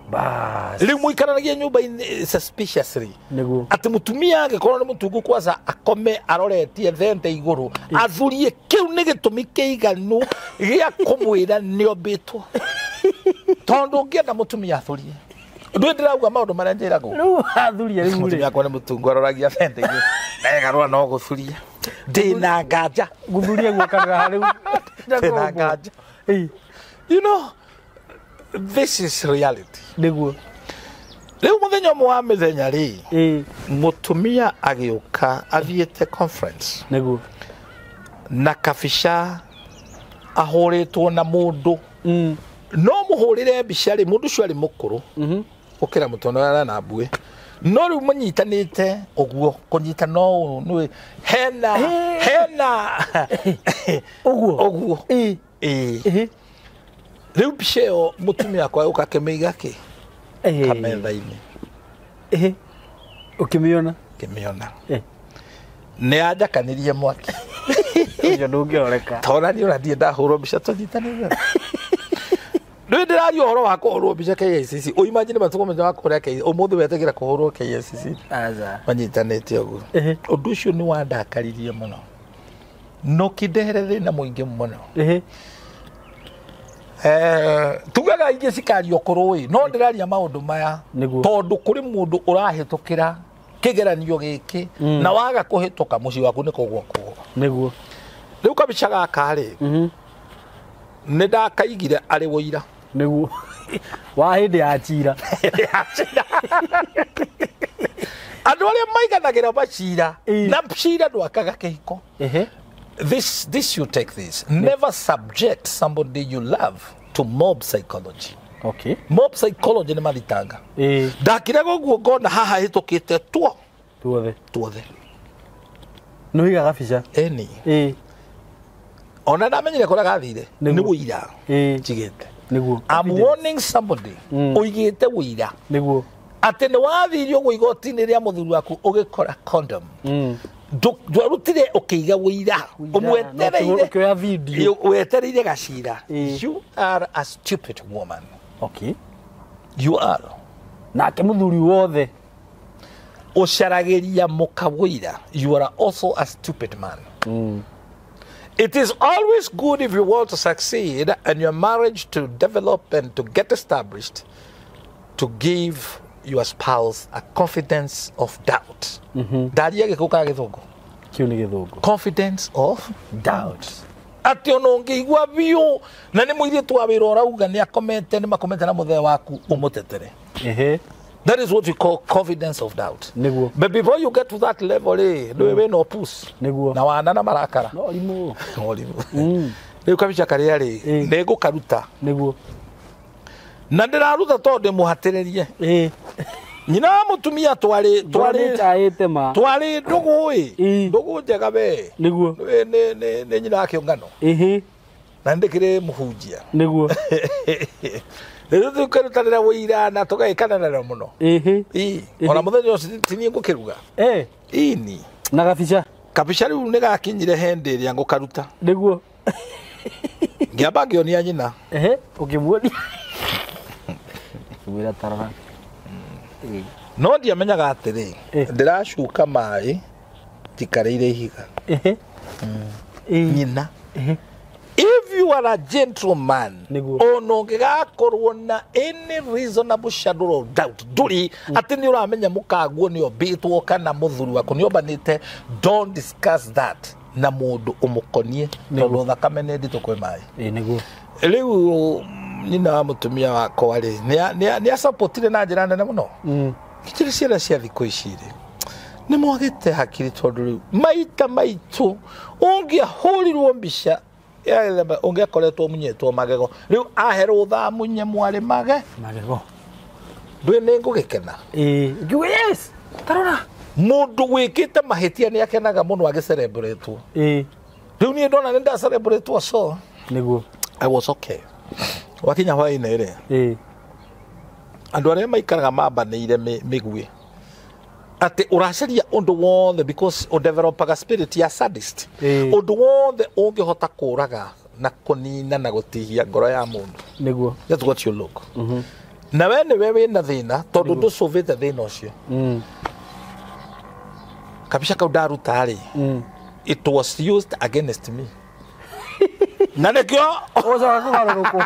bas riu muikaranagia nyumba suspiciously niguo ati mutumia angikorwo ni mutungu kwanza akome aroretie thente iguru athurie kiu ni gitumi kiiganu gia kumwira niombitwo tondu ngienda mutumia athurie ndu ndirauga maundu maria njiragwo riu athurie riu mutumia akwa ni mutungu aroragia thente iguru negarwa no guthuria ndina nganja guthuria guokanira riu ndina nganja you know this is reality niguo riu muthenya mwa mithenya ri mutumia agiuka athiete conference niguo na kabisha ahuritwo na mundu no muhurire mbica ri mundu cio ari mukuru ukira mutono na mbue no riu munyitanite uguo kunyita no ni hena uguo riu mbica mutumia kwa ukakemiga ki kametha-ini ukimiona ni anjakanirie mwaki ucio ndungioreka tona ni urathie ndahurwo mbica tunyitanire riu ndiraria uhoro wa kuhurwo mbica KICC uimagine matukomenya wa kuhurwo KICC umuthi wetegira kuhurwo KICC manyitanite uguo undu ucio ni wandakaririe muno no kidere thina muingi muno tugaga ingi cikario kurui no ndiraria maundu maya tondu kuri mundu urahitukira kigeranio giki na waga kuhituka muci waku ni kugwo niguo riu kabica gaka ri ni ndakaigire ari woira niguo wa hindi ya chira andu aria maiganagira bacira na cira ndwakaga kihiko this you take this never subject somebody you love to mob psychology okay mob psychology ni maritanga ndakirego guo ngona haha hitukite tuothe no higa gabica eni ona ndamenyire kora gathire ni wira jigete niguo I'm warning somebody uigite wira niguo ati ni wathirio gwo igoti-ini ria muthuri waku ugikora condom ndwarutire ukiiga wira umwetereire video wetereire gacira you are a stupid woman okay you are nake muthuri wothe ucaragiria mukawira you are also a stupid man It is always good if you want to succeed and your marriage to develop and to get established to give your spouse a confidence of doubt. Daria gikuka githungu. Kiu ni githungu. Confidence of doubt. Ati ono ngigwa biu na ni muiri tu awira urauga ni akomete ni makomete na muthe waku umutetere. That is what we call confidence of doubt. But before you get to that level, no way no puss. Na wanana marakara. No limo. No limo. Leo kabisha karia nego karuta. Na ndiraruta tonde muhatererie. Nyina mutumia twari ndugu ndugu njega be. Niguo. Ne nyina akiongano. Na ndikire muhunjia. Niguo. Rĩu tũkarutanĩra wĩira na tũgaikananĩra mũno. Ona mũthenya ũcio tini ngũkĩruga. Ini. Na gabica. Kabica rĩu nĩ gakinyire hĩndĩ ĩrĩa ngũkaruta. Nĩguo. Ngĩamba ngĩonia nyina. Ũkĩmuonia. Wĩra tarara. No ndiamenyaga atĩrĩ ndĩracuka maĩ tikarĩire ihiga. Nyina. If you are a gentleman, ono ngigakorwo na any reasonable shadow of doubt nduri ati ni uramenya mukaguo ni obitwo kana muthuri wako ni obanite, don't discuss that na mundu umukonie tondu thakame ni ndito kwe mai. Niguo Riu nyina mutumia wako ari ni supportire na njira nene muno. Kitiri ciana cia thikũ ici ni mwagite hakiri tondu maita maitu ungiahurirwo mbica ungekoretwo munyetwo magego riu aherwo tha munye mwari magego ndwe ningugikena njuge yes tarora mundu wikite mahitia ni akenaga muno agicerebretwo riu ni ndona nda cerebretwo so niguo I was okay wakinya hwaine ri andu aria maikaraga mambanĩire migwi ati uracaria undu wothe because o develop a spirit ya sadist undu wothe ungihota kuraga na kunina na gutihia ngoro ya mundu niguo that's what you look na we ni wewe na thina tondu ndu sovete thina ucio kabisha ka udaruta ri it was used against me na nekyo oza kugaruko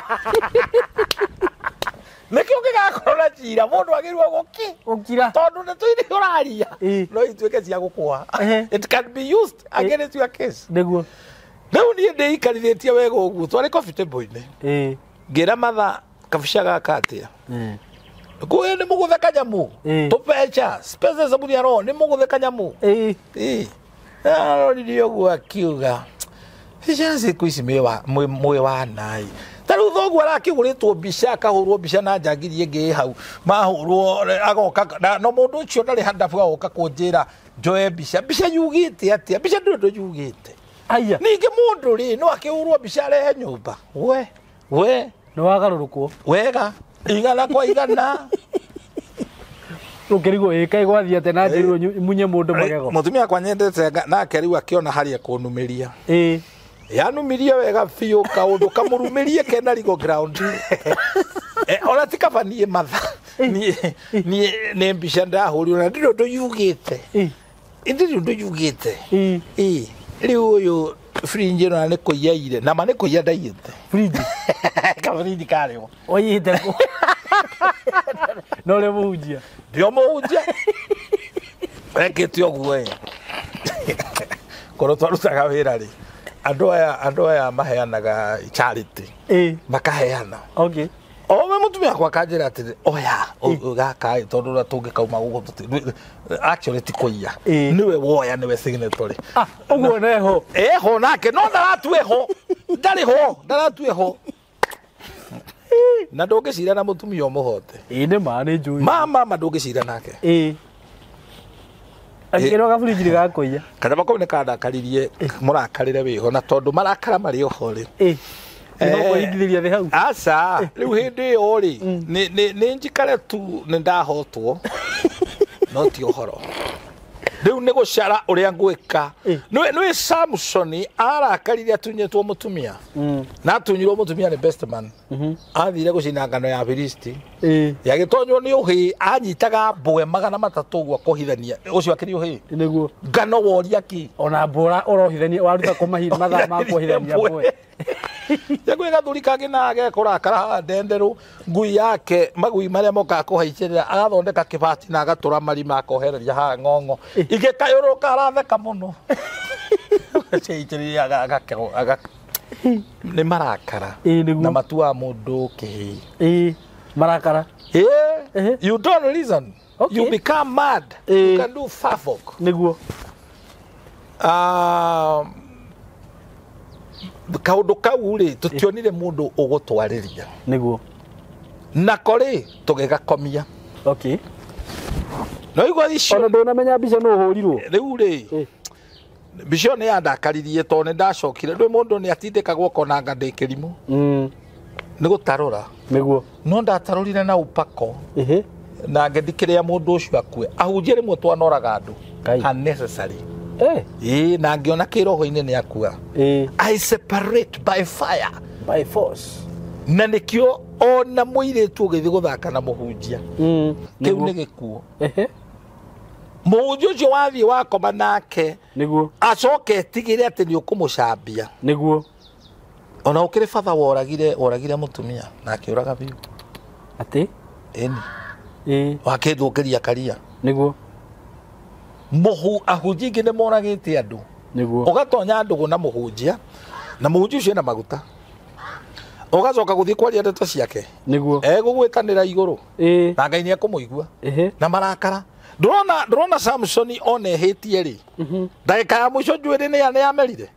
nekyo gigakora jira mundu agirwa gukira tondu ne tuiri uraria no itweke cia gukwa it can be used against your case niguo riu ni ndeikarithĩtie wega ũguo twari comfortable ine ngira matha kabisha gaka atia kuwe ni muguthe kanyamu tupecha spaces abudia ro ni muguthe kanyamu arorire ũguo akiuga hijazi kuisi mwe wa nai taru thogu arakiguritwo mbica akahurwo mbica na njagirie ngi hau mahurwo agoka no mundu ucio ndari handabu agoka kunjira njoe mbica yugite atia mbica ndondo yugite aya ningi mundu ri no akihurwo mbica rehe nyumba we no wagarurukwo wega igana kwa igana ukirigo ikaigwathia tena njiru munye mundu magego mutumia kwa nyendete nake riu akiona haria kunumiria yanumiria wega fiyo kaundu kamurumirie kena rigo ground ona tikabanie matha ni mbica ndahuriro na ndindo nduyugite ndindo nduyugite riu uyu fringe no ne kuyaire na mane kuya ndaiyete fringe ka fringe kariwo oyite ko no le muhunjia ndio muhunjia reketio guo koro twarutaga wira ri andu aya maheanaga charity makaheana okay we mutumia kwa kanjira ati oya gaka tondu na tungikauma gugu actually tikuia niwe woya niwe signatory uguo neho nake no ndaratueho ndaratueho na ndungicira na mutumia umuhote ni mane njui mama ndungicira nake akiro gafuriji gakoia kana bakone kadakaririe murakarire wiho na tondu marakara mari oho ri niko igithiria the hau asa riu hindi yo ri ni njikare tu ni ndahotwo no ti ohoro riu ni gucara uria ngwika ni Samson arakarire atunyetwo mutumia na atunyirwo mutumia ni best man athire gucina ngano ya Filisti yagitonywo ni uhi anyitaga mbwe 300 gwa kuhithania ucio akiri uhi niguo ngano woria ki ona mbura urohithania waruta kumahira mathaa ma kuhithania mbwe yago gathuri kangi na agekora ndenderu ngui yake magui maria moka kuhaicirira agathondeka kibati na agatura marima akohereria ha ng'ong'o igekayuruka aratheka muno ceichiri aga ni marakara na matua mundu ki marakara You don't reason. Okay. You become mad. You can do favok. Niguo. Kaundu kau ri tutionire mundu ugutwariria. Niguo. Na kori tugigakomia. Okay. No igwa icio. Ona ndona menya bica no hurirwo. Riu ri. Bica ne yandakaririe to ne ndacokire ndwe mundu ne atindikagwo kona ngande kirimu. Ni gutarura. Niguo. No ndatarurire na upako. Na ngedikiria mundu ucio akue. Ahunjire rimwe twanoraga andu. Unnecessary. Na ngiona kiroho-ini ni akua. I separate by fire. By force. Na nikio ona muiritu ugithi guthaka na muhunjia. Kiu ni gikuo. Muhunjia ucio wathie wakoma nake. Niguo. Acoke tigire ati ni ukumucambia. Niguo. Ona ukiri fatha woragire mutumia na akiuraga biu. Ati? Wakithukiria karia. Niguo. Muhu ahunjia ingi ni moragite andu. Niguo. Ugatonya ndugu na muhunjia na muhunjia ucio ena maguta. Ugacoka guthii kwaria ndeto ciake. Niguo. Gugwitanira iguru. Na Ngai ni akumuigua. Na marakara. Ndurona Samson onehitie ri. Ndagika ya mwico njwiri ni yamerire.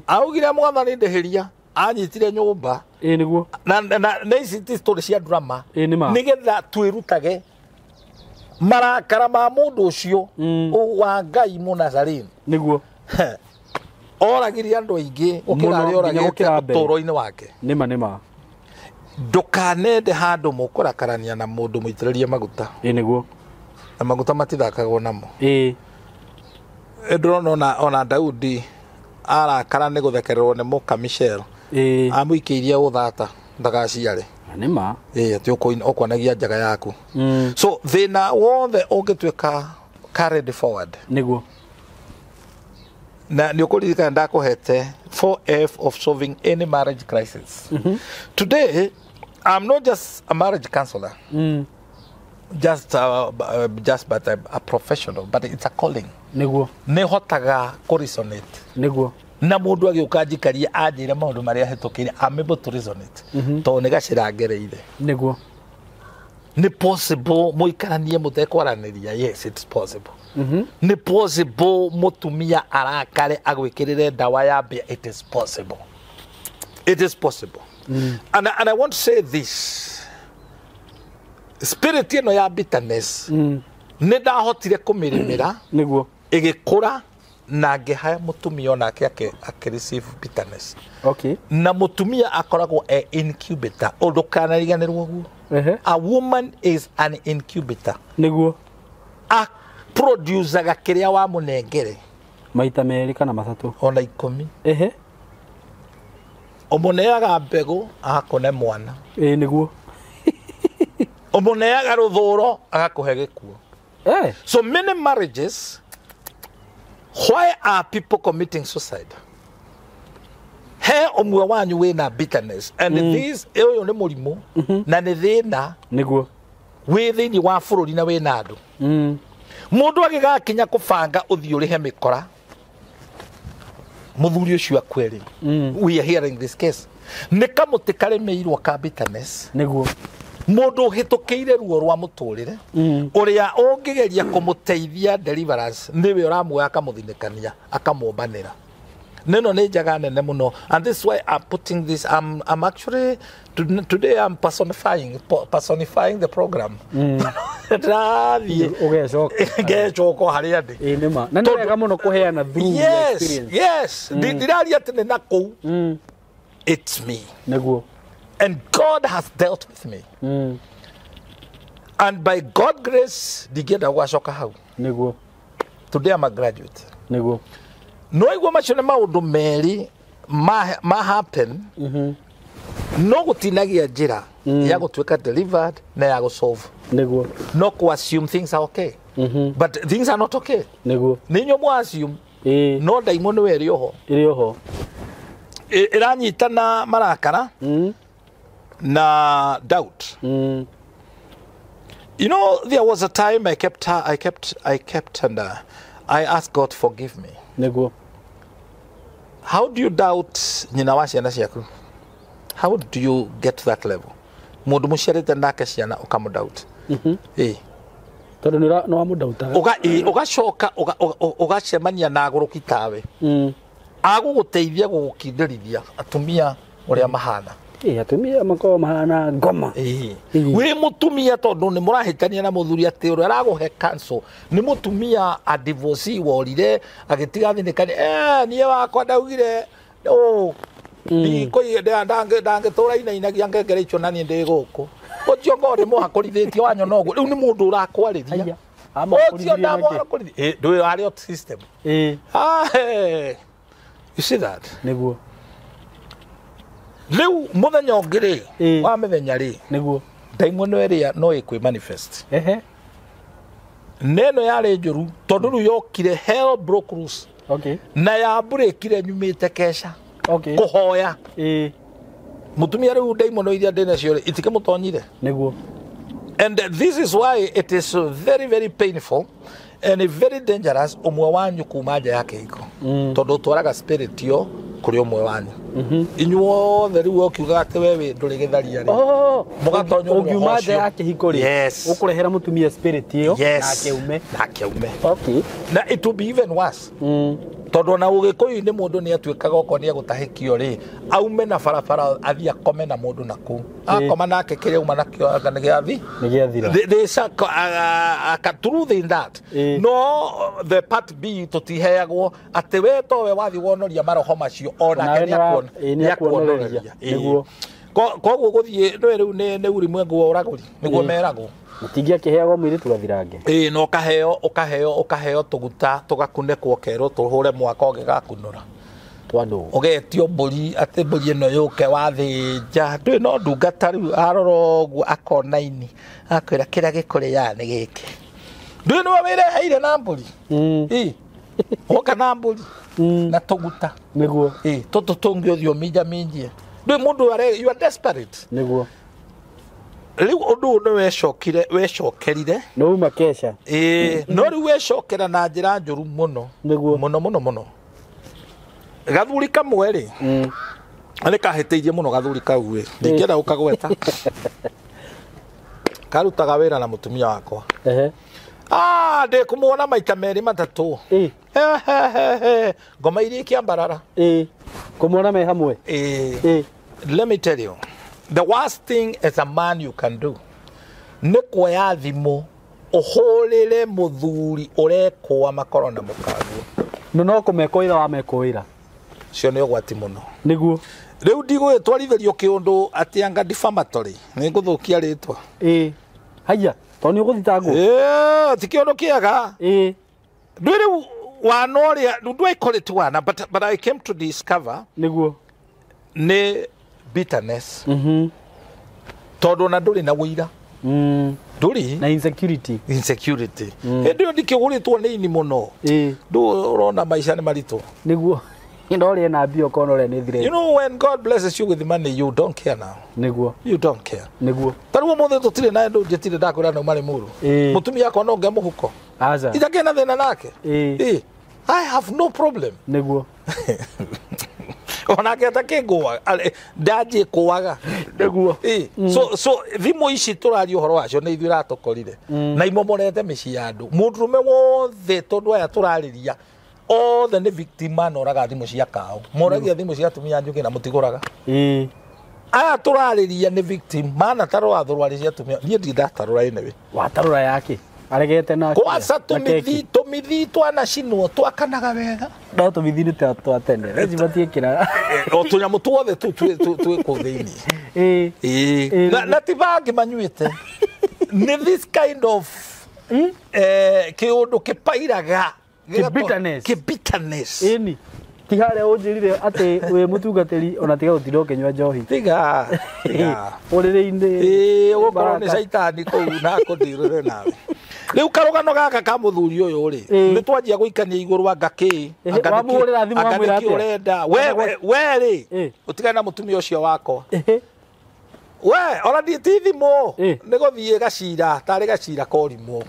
Augire mwathani ndeheria. Anyitire nyumba. Niguo. Na ici ti story cia drama. Nigetha twirutage marakara ma mundu ucio wa Ngai Munazarene. Niguo. Oragiri andu aingi ukira ari oragite toro-ini wake. Nima. Ndukanende handu mukurakarania na mundu muitiririe maguta. Niguo. Na maguta matithakagwo namo. Ndurona ona Daudi arakara ni guthekererwo ni muka Michelle. Amuikiirie uthata ndagaciare. Nima. Ati ukwanagia njaga yaku. So thina wothe ungituika carried forward. Niguo. Na ni ukuririkana ndakuhete 4F of solving any marriage crisis. Today I'm not just a marriage counselor. But a professional, but it's a calling. Niguo. Ne hotaga resonate. Niguo. Na mundu agiuka njikaria anjire maundu maria hetukire I'm able to resonate. To ne gacira ngereire. Niguo. Ni possible muikaranie mutekwaraniria. Yes, it's possible. Ni possible mutumia arakare agwikirire dawa ya bia. It is possible. It is possible. And I want to say this. Spirit ino ya bitterness. Ni ndahotire kumirimira. Niguo. Igikura na ngihaya mutumia onake receive bitterness. Okay. Na mutumia akoragwo incubator. Ndukariganirwo guo. A woman is an incubator. Niguo. A producer gakiria wa munengere. Maita meri kana matatu. Ona 10. Omuneaga mbegu akone mwana. Niguo. Omuneaga ruthuro agakuhe gikuo. So many marriages, why are people committing suicide? He omwe wanyu wina bitterness and this eyo ni murimu na ni thina. Niguo. We thini wa bururi na wina andu. Mundu agigakinya kubanga uthio rihe mikora. Muthuri ucio akweri. We are hearing this case. Nikamutikare meirwo ka bitterness. Niguo. Mundu hitukiire ruo rwa muturire. Uria ungigeria kumuteithia deliverance niwe uramuoya akamuthinikania akamombanira. Neno ni njaga nene muno, and this is why I'm putting this. I'm actually today I'm personifying the program. Gecoko haria ndi. Nima. Na ndirega muno kuheana through experience. Yes. Ndiraria tene na kou. It's me. Niguo. And God has dealt with me. And by God's grace, digenda gwacoka hau. Niguo. Today I'm a graduate. Niguo. No igwa macio ne maundu meri ma happen. No gutinagia njira ya gutweka delivered na ya solve. Niguo. No ku assume things are okay. But things are not okay. Niguo. Ninyo mu assume. No daimoni we ri oho. Iri oho. Iranyitana marakara. Na doubt. You know, there was a time I kept and I asked God forgive me. Niguo. How do you doubt nyina wa ciana ciaku? How do you get to that level? Mundu muciarite ndake ciana ukamu doubt. tondu no amudauta ugacoka ugacemania na aguruki tawe aguguteithia gugukindirithia atumia uria mahana atumia makoo mahana ngoma wi mutumia tondu ni murahitania na muthuri ati uria araguhe cancel ni mutumia a divorce worire agitiga thinikani nie wakwa ndaugire ndiko ndange tura inainagia ngengere icio nani ndi guku ucio ngori muhakurithitie wanyo noguo riu ni mundu urakwarithia ucio ndamuhakurithia ndui ari system you see that niguo riu muthenya ungiri wa mithenya ri niguo ndaimono iria no ikwi manifest neno yari njuru tondu riu yokire hell broke loose na ya breakire nyumite kesha kuhoya mutumia riu ndaimono iria ndina cio itike mutonyire niguo and this is why it is very very painful and very dangerous umwe wanyu kuma nja ya Kihiko tondu twaraga spirit yo kuri umwe wanyu inyuothe riu okiuga ati wewe nduri githaria ri mugatonyo ukiuma nja ya Kihiko ri ukurehera mutumia spirit yo na akeume na it will be even worse tondu na ugikuyu ni mundu ni atuikaga okonia gutahikio ri aume na barabara athia kome na mundu naku akoma nake kire uma nakio agane giathi they truth in that no the part B tutiheagwo ati we to we wathi wonoria maroho macio ona kenya kuonoria niguo koguo guthie no riu ni urimwengu uraguri niguo meragwo mutingia kiheagwo mwiri tugathiraange no ukaheo tuguta tugakunekwo kero tuhure mwaka ugigakunura twandu ugetio mburi ati mburi ino yuke wathinja ndui no ndungata riu arorogu akonaini akwira kira gikuri ya ni giki ndui no wireheire na mburi oka na mburi na tuguta niguo toto tungio minjie ndui mundu you are desperate niguo riu undu no wecokerire no uma kesha no riu wecokera na njira njuru muno muno gathuri kamwe ri ani kahiteirie muno gathuri kau wi ndingenda ukagweta karutaga wira na mutumia wakwa ndikumuona maita meri matatu ngoma iria ikiambarara kumuona me hamwe let me tell you the worst thing as a man you can do ni kuoya thimu uhurire muthuri urekwa makoro na mukagu no kumekoira wa mekoira cio ni ugwati muno niguo riu ndigwitwarithirio kiundu ati anga defamatory ni nguthukia ritwa haya toni uguthitangwo ti kiundu kiaga ndwiri wanoria ndwai call wana but I came to discover niguo ni bitterness tondu na nduri na wira nduri na insecurity ndio ndikiguritwo ni ini muno ndu urona maisha ni marito niguo ndori na bio konore ni thire you know when God blesses you with money you don't care now niguo you don't care niguo taruo mothe tutire na ndu jetire ndakwira na mari muru mutumia yako no ngemu huko aza itakena thina nake I have no problem niguo ona keta kingwa ndaje kuwaga niguo so thimu ici turari uhoro wacio ni ithu iratukorire na imomorete mici andu mundurume wothe tondu aya turariria othe ni victim anoraga thimu cia kao moragia thimu cia atumia njuki na mutiguraga aya turariria ni victim mana tarwa thurwari cia atumia nie ndindatarura inewe watarura yake aregete na kwasa tumithi twana cinwo twakanaga wega no tumithi ni twa tene rezi batie kira tunyamu tuothe tu kuthini na tibangi manyuite ni this kind of kiundu kipairaga bitterness ini tigare unjirire ati we mutungatiri ona tiga utiro kenywa njohi tiga urire-inde ugokoro ni saitani kou na kundirire nawe riu karugano gaka ka muthuri uyu ri ni twanjia guikania iguru wa ngaki wamuhurira thimu wamwira atia urenda we ri utigana na mutumia ucio wakwa we already ti thimu ni guthie gacira tari gacira korimwo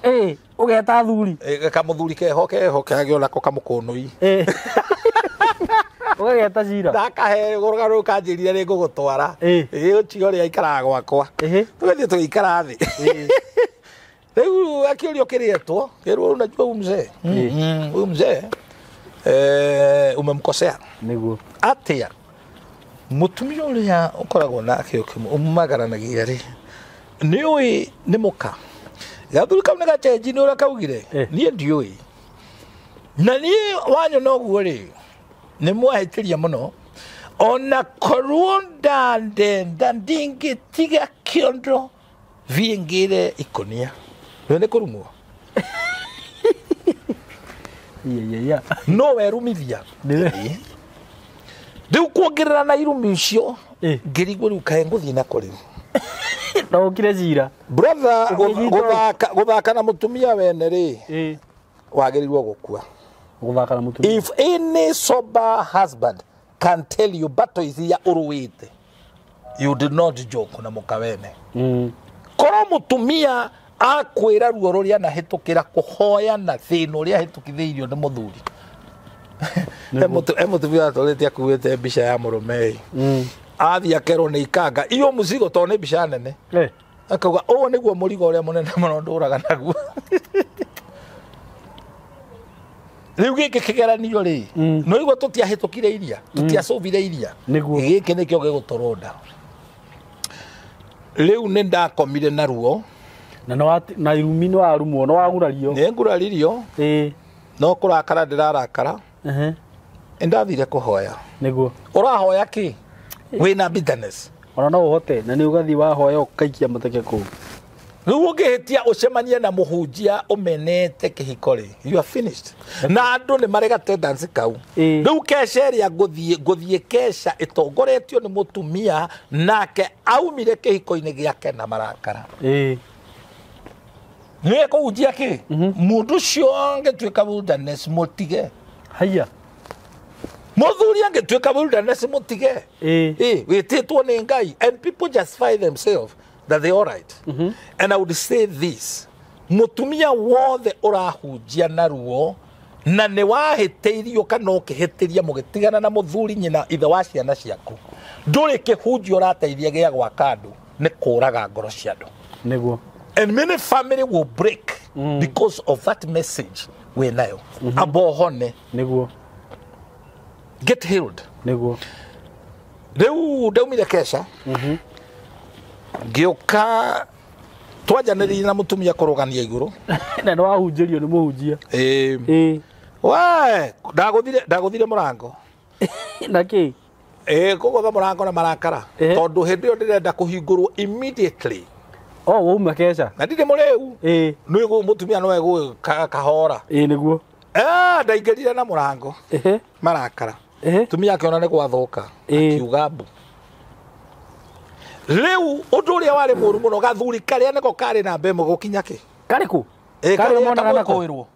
ugeta thuri kamuthuri keho kagiona ko kamukunui ugeta cira ndakahe gurugano kanjirire ri ngugutwara ucio ri aikaraga gwakwa tugathie tuikara thi Leo akilio kirietwo, kero unajua mzee. Mzee umemkosea. Niguo. Atia. Mutumia uria ukoragwo nake umumagaranagia ri. Niui ni muka. Gathuri kau nega change ni ura kaugire. Nie ndiui. Na ni wanyu no guo ri. Ni mwahitiria muno. Ona korwo ndingitiga kiondo vingire ikonia. Wene kurumwo. Yeah. No werumithia. Riu kuongerera na irumi icio ngirigwo riu kae nguthii na kuri. No kire jira. Brother guthaka na mutumia wene ri. Wagirirwo gukua. Guthaka na mutumia. If any sober husband can tell you battle is here uruwite, you did not joke na mukawene. Koro mutumia akwira ruo ruria na hitukira kuhoya na thino ria hitukithirio ni muthuri. Mutumia atolete akuite mbica ya murume. Athia kero ni ikanga iyo muzigo to ni mbica nene. Akauga o niguo murigo uria munene muno nduraga naguo. Riu giki kigeranio ri no igwa tutiahitukire iria tutiacovire iria giki nikio gigutoronda. Riu ni ndakomire na ruo na irumi no arumwo no wagurario ni nguraririo no kurakara ndirarakara ndathire kuhoya niguo urahoya ki wina bitterness ona no uhote na ni ugathi wahoya ukaikia mateke ku riu ungihitia ucemanie na muhunjia umenete kihiko ri you are finished na andu ni marega tendency kau riu kesheria guthie kesha itongoretio ni mutumia nake aumire kihiko-ini giake na marakara ni kuhunjia ki mundu cio angituika wilderness mutige haya muthuri angituika wilderness mutige wititwo ni Ngai and people justify themselves that they all right. And I would say this, mutumia wothe urahunjia na ruo na ni wahiteirio kana ukihitiria mugitigana na muthuri nyina ithe wa ciana ciaku nduri kihunjio rateithia gia gwaka andu ni kuraga ngoro cia andu niguo and many family will break because of that message we nayo abohone niguo get healed niguo riu ndaumire kesha Giuka twajaniri na mutumia kurugania iguru na no ahunjirio ni muhunjia we ndaguthire murango na ki kugotha murango na marakara tondu hindi yo ndirenda kuhingurwo immediately wauma kesha na ndire muriu nigu mutumia no egu kahora niguo ndaingerire na murango marakara tumia akiona ni gwathuka akiuga mbu Riu uduria wari muru muno gathuri karia niko kari na mbemo gukinya ki kariku kari mona na kwirwo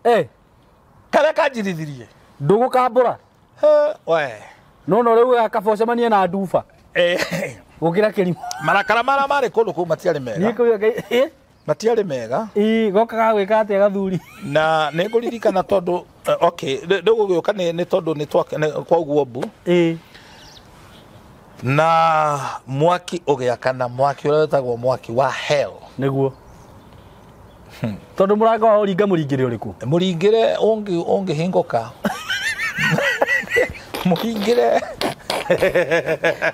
kare kanjirithirie ndugu kambura we no riu akabocemanie na nduba gukira kirimo marakara mara mari kundu ku matiari mega ni kuya matiari mega goka gagwika atia gathuri na niguririkana tondu okay ndugugioka ni tondu ni kwa uguo mbu na mwaki ugiakana mwaki uretagwo mwaki wa hell niguo tondu murango wa uringa muringire uriku muringire ungi hingoka muringire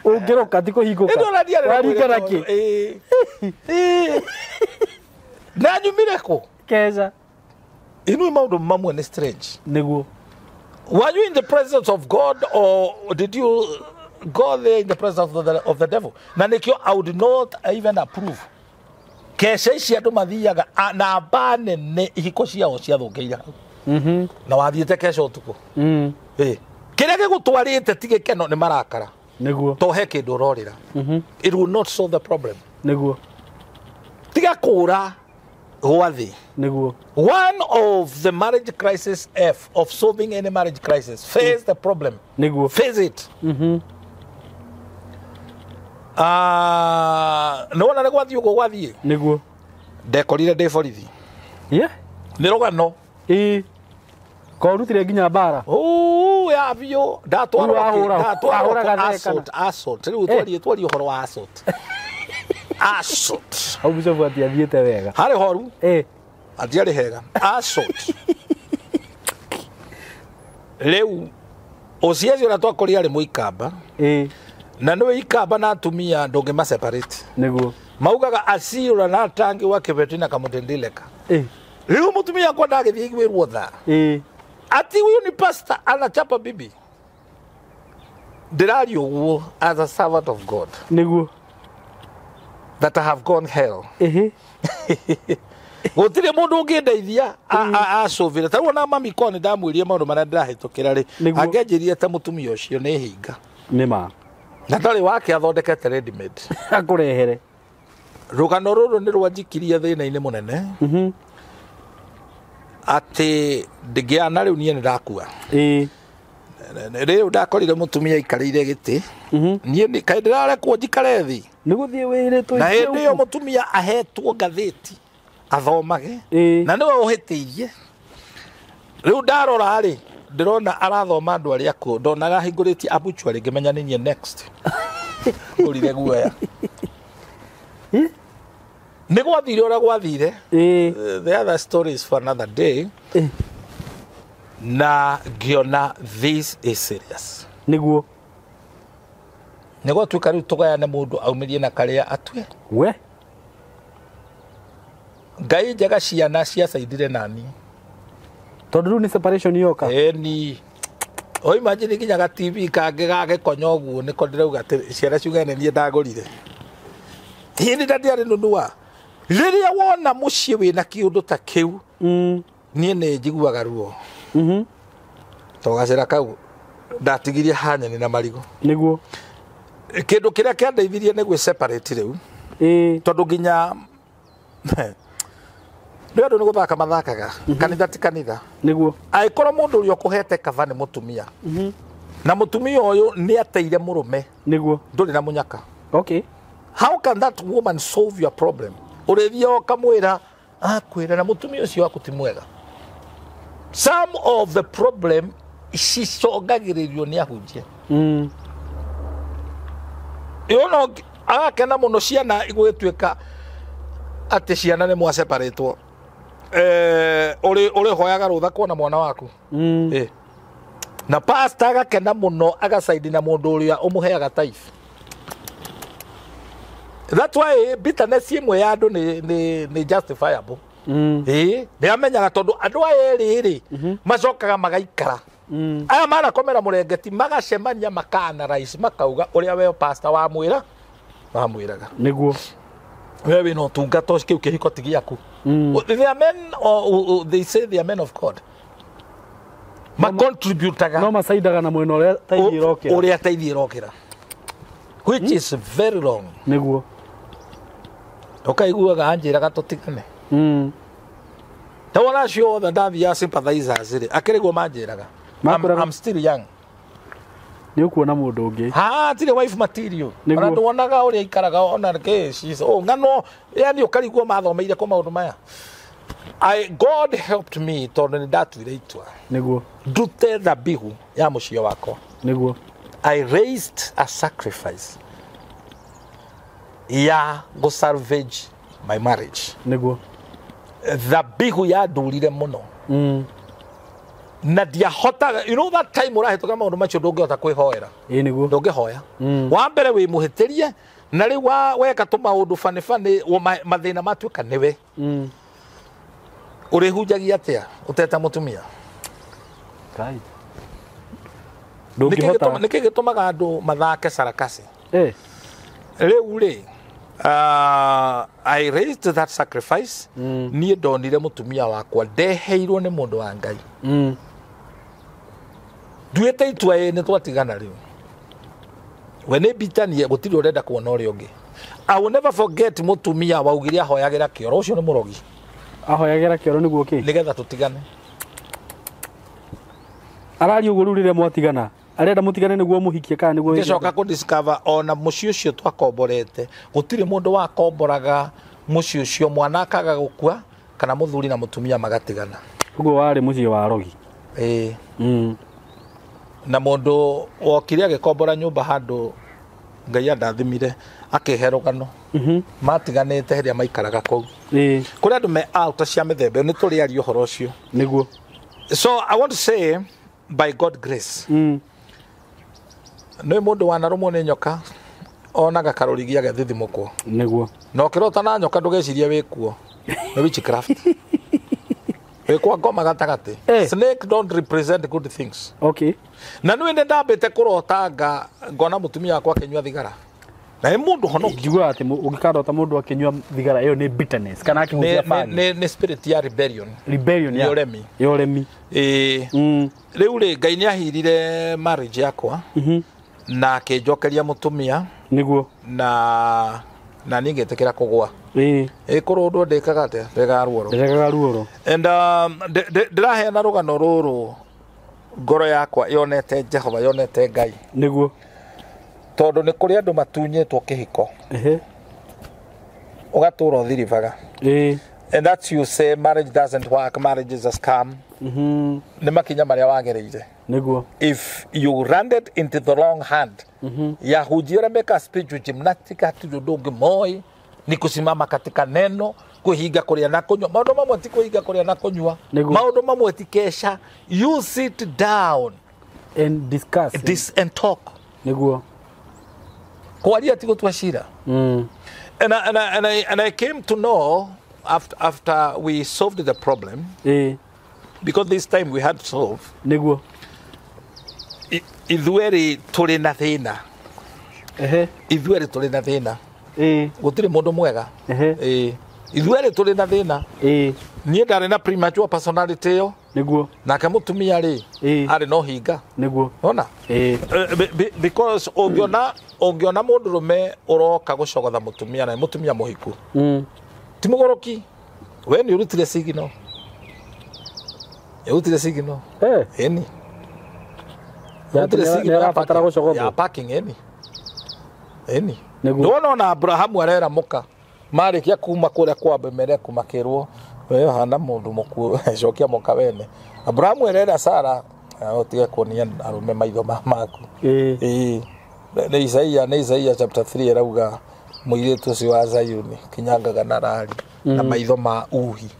ungiroka tiko hingoka waringa naki na nyumire ku keza inu maundu mamwe ni strange niguo were you in the presence of God or did you go there in the presence of the devil? Na nikio I would not even approve. Kesha ici andu mathiaga na bane ne ihiko ciao ciathungeira. Na wathiete kesha utuku. Kiria gigutwarite tige keno ni marakara. Niguo. To he kindu urorira. It will not solve the problem. Niguo. Tiga kura gwathi. Niguo. One of the marriage crisis of solving any marriage crisis, face the problem. Niguo. Face it. No na gwathi ugo gwathi niguo ndekorire ndi borithi ni rogano ko rutire nginya Mbara ya bio ndatwara assault riu twari uhoro wa assault au bicho bwati athiete wega hari horu atiarĩ hega assault rĩu ũciaci ũrĩa twakorire arĩ mũikamba na nĩwe ikamba na atumia ndũngĩma separate nĩguo maugaga aciũra na atangi wa kĩbeti na kamũtĩndĩleka rĩu mũtumia akwa ndagĩthiĩ igwĩrwo tha ati huyu ni pastor anachapa bibi ndĩraria ũguo as a servant of God nĩguo that I have gone hell gũtirĩ mũndũ ũngĩndeithia acũvĩre tarĩu ona mami ko nĩ ndamwĩrie maũndũ marĩa ndĩrahĩtũkĩra rĩ angĩanjĩrire ta mũtumia ũcio nĩ hinga nĩma na ndarĩ wake athondekete ready made akũrehere rũgano rũrũ nĩ rwanjikirie thĩna-inĩ mũnene atĩ ndĩngĩana rĩu niĩ nĩ ndakua rĩu ndakorire mũtumia aikarĩire gĩtĩ niĩ kaĩ ndĩrarekwo njikare thĩ nĩgũthiĩ wĩrĩtwo na hĩndĩ ĩyo mũtumia ahetwo ngathĩti athomage na nĩwe ũhĩtĩirie rĩu ndarora rĩ ndĩrona arathoma andũ arĩa akũ ndonaga hingũrĩtie abuchwa ngĩmenya nĩ niĩ next ngũrire guoya nĩ gwathire ũrĩa gwathire the other story is for another day na ngĩona this is serious nĩguo gwatuĩka rĩu tũgayane mũndũ aumĩrie na karĩa atue we ngai njega ciana ciacaindire nani tondũ rĩu nĩ separation yoka ni o imagine nginya ga TV kangĩ gagĩkonya ũguo nĩko ndĩrauga atĩ ciana ciugane niĩ ndagũrire hĩndĩ ndĩarĩ nũnũa rĩrĩa wona mũciĩ wĩna kĩũndũ ta kĩu niĩ nĩ njiguaga ruo togacĩra kau ndatigirie hanyani na marigũ nĩguo kĩndũ kĩrĩa kĩandeithirie nĩ gwĩ separate rĩu tondũ nginya nĩ andũ nĩ gũthaka mathakaga kanitha ti kanitha nĩguo angĩkorwo mũndũ ũrĩa ũkũhete kaba nĩ mũtumia na mũtumia ũyũ nĩ ateire mũrũme nĩguo ndũrĩ na mũnyaka okay how can that woman solve your problem ũrĩthia ũkamwĩra akwĩra na mũtumia ũcio waku ti mwega some of the problem cicongagĩrĩrio nĩ ahunjia yono agakena mũno ciana igũgĩtuĩka atĩ ciana nĩ mwaseparatwo ũrĩ hoyaga rũtha kuona mwana waku na pastor agakena mũno agacaidi na mũndũ ũrĩa ũmũheaga taifu that's why bitterness imwe ya andũ nĩ justifiable nĩ amenyaga tondũ andũ aya erĩ macokaga magaikara aya manakomera mũrengeti magacemania makaanalyze makauga ũrĩa we pastor wamwĩraga nĩguo we wĩna ũtungata ũcio kĩu kĩhiko ti gĩaku they are men or they say they are men of God macontributaga no macaidaga na mwena ũrĩa taithia irokĩra ũrĩa taithia irokĩra which is very wrong nĩguo ũkaiguaga anjĩraga tũtigane tawona acio othe ndathiaga sympathizers rĩ akĩrĩguo manjĩraga I'm still young nĩ ũkuona mũndũ ũngĩ tirĩ wife material ona ndwonaga ũrĩa ikaraga ona ng'ano yani ũkarigwo mathomeire kũ maũndũ maya God helped me tondũ nĩ ndatuire itua nĩguo ndute thabihu ya mũciĩ wakwa nĩguo I raised a sacrifice ya go salvage my marriage nĩguo thabihu ya ndurire mũno na ndiahotaga you know that time ũrahĩtũka maũndũ macio ndũngĩhota kwĩhoera nĩguo ndũngĩhoya wa mbere wĩ mũhĩtĩrie na rĩu weka tũmaũndũ bani mathĩna matuĩka nĩwe ũrĩhunjagia atĩa ũteta mũtumia nĩkĩ gĩtũmaga andũ mathake sarakasi rĩu rĩ I raised that sacrifice niĩ ndonire mũtumia wakwa ndeheirwo nĩ mũndũ wa Ngai nduĩte itua nĩ twatigana rĩu we nĩ mbitanie gũtirĩ ũrenda kuona ũrĩa ũngĩ I will never forget mũtumia waugire ahoyagĩra kĩoro ũcio nĩ mũrogi ahoyagĩra kĩoro nĩguo kĩ nĩgetha tũtigane araria ũguo rĩu rĩrĩa mwatigana arenda mũtigane nĩguo mũhikie kana nĩguo ngĩcoka kũ discover ona mũciĩ ũcio twakomborete gũtirĩ mũndũ wakomboraga mũciĩ ũcio mwana akaga gũkua kana mũthuri na mũtumia magatigana ũguo warĩ mũciĩ wa rogi na mũndũ wokire agĩkombora nyũmba handũ ngai ndathimire akiherogano matiganite heria maikaraga kou kuri andu me out cia mithembe ni turi ari uhoro ucio niguo. So I want to say by God grace no mundu wanarumwo ni nyoka onaga karurigia gathithimukwo niguo no kirota na nyoka ndugecirie wikuo no witchcraft wikwa ngoma gatagati snake don't represent good things. Okay. Na nwe ndambite kurotanga ngona mutumia akwa kinywa thigara na mundu hono njigua ati ugikarota mundu akinywa thigara iyo ni bitterness kana akihutia fani ni spirit ya rebellion ya uremi riu ri ngai ni ahirire marriage yakwa na akinjokeria mutumia niguo na ningetekera kugwa kurundu ndikaga ate ndikaga ruoro and ndiraheana rugano ruru ngoro yakwa yonete Jehova yonete ngai niguo tondu ni kuri andu matunyetwo kihiko ugatura uthirivaga and that's you say marriage doesn't work, marriage is a scam. Ni makinya maria wagereire niguo if you landed into the wrong hand ya hujira meka spiritual gymnastics ati ndungi moi ni kusimama katika neno kuhiga kuria na kunywa maundu mamwe ti kuhiga kuria na kunywa maundu mamwe ti kesha you sit down and discuss this and talk niguo kwaria ti gutua shira and I came to know after we solved the problem because this time we had to solve niguo ithueri turi na thina ithueri turi na thina gutire mundu mwega ithueri turi na thina nie ndari na premature personality yo niguo nake mutumia ri ari no hinga niguo ona because ongiona mundu rume uroka gucogotha mutumia na mutumia muhiku ti mugoroki we ni urutire sigino eni ya parking eni ndona Abraham arera muka marikia kuma kuria kwa Bemeleki makirwo we hana mundu muku cokia muka wene Abraham arera Sara otige kunia arume maitho maku ni Isaia chapter 3 rauga muiretu ucio wa Zayuni kinyangaga na rari na maitho ma uhi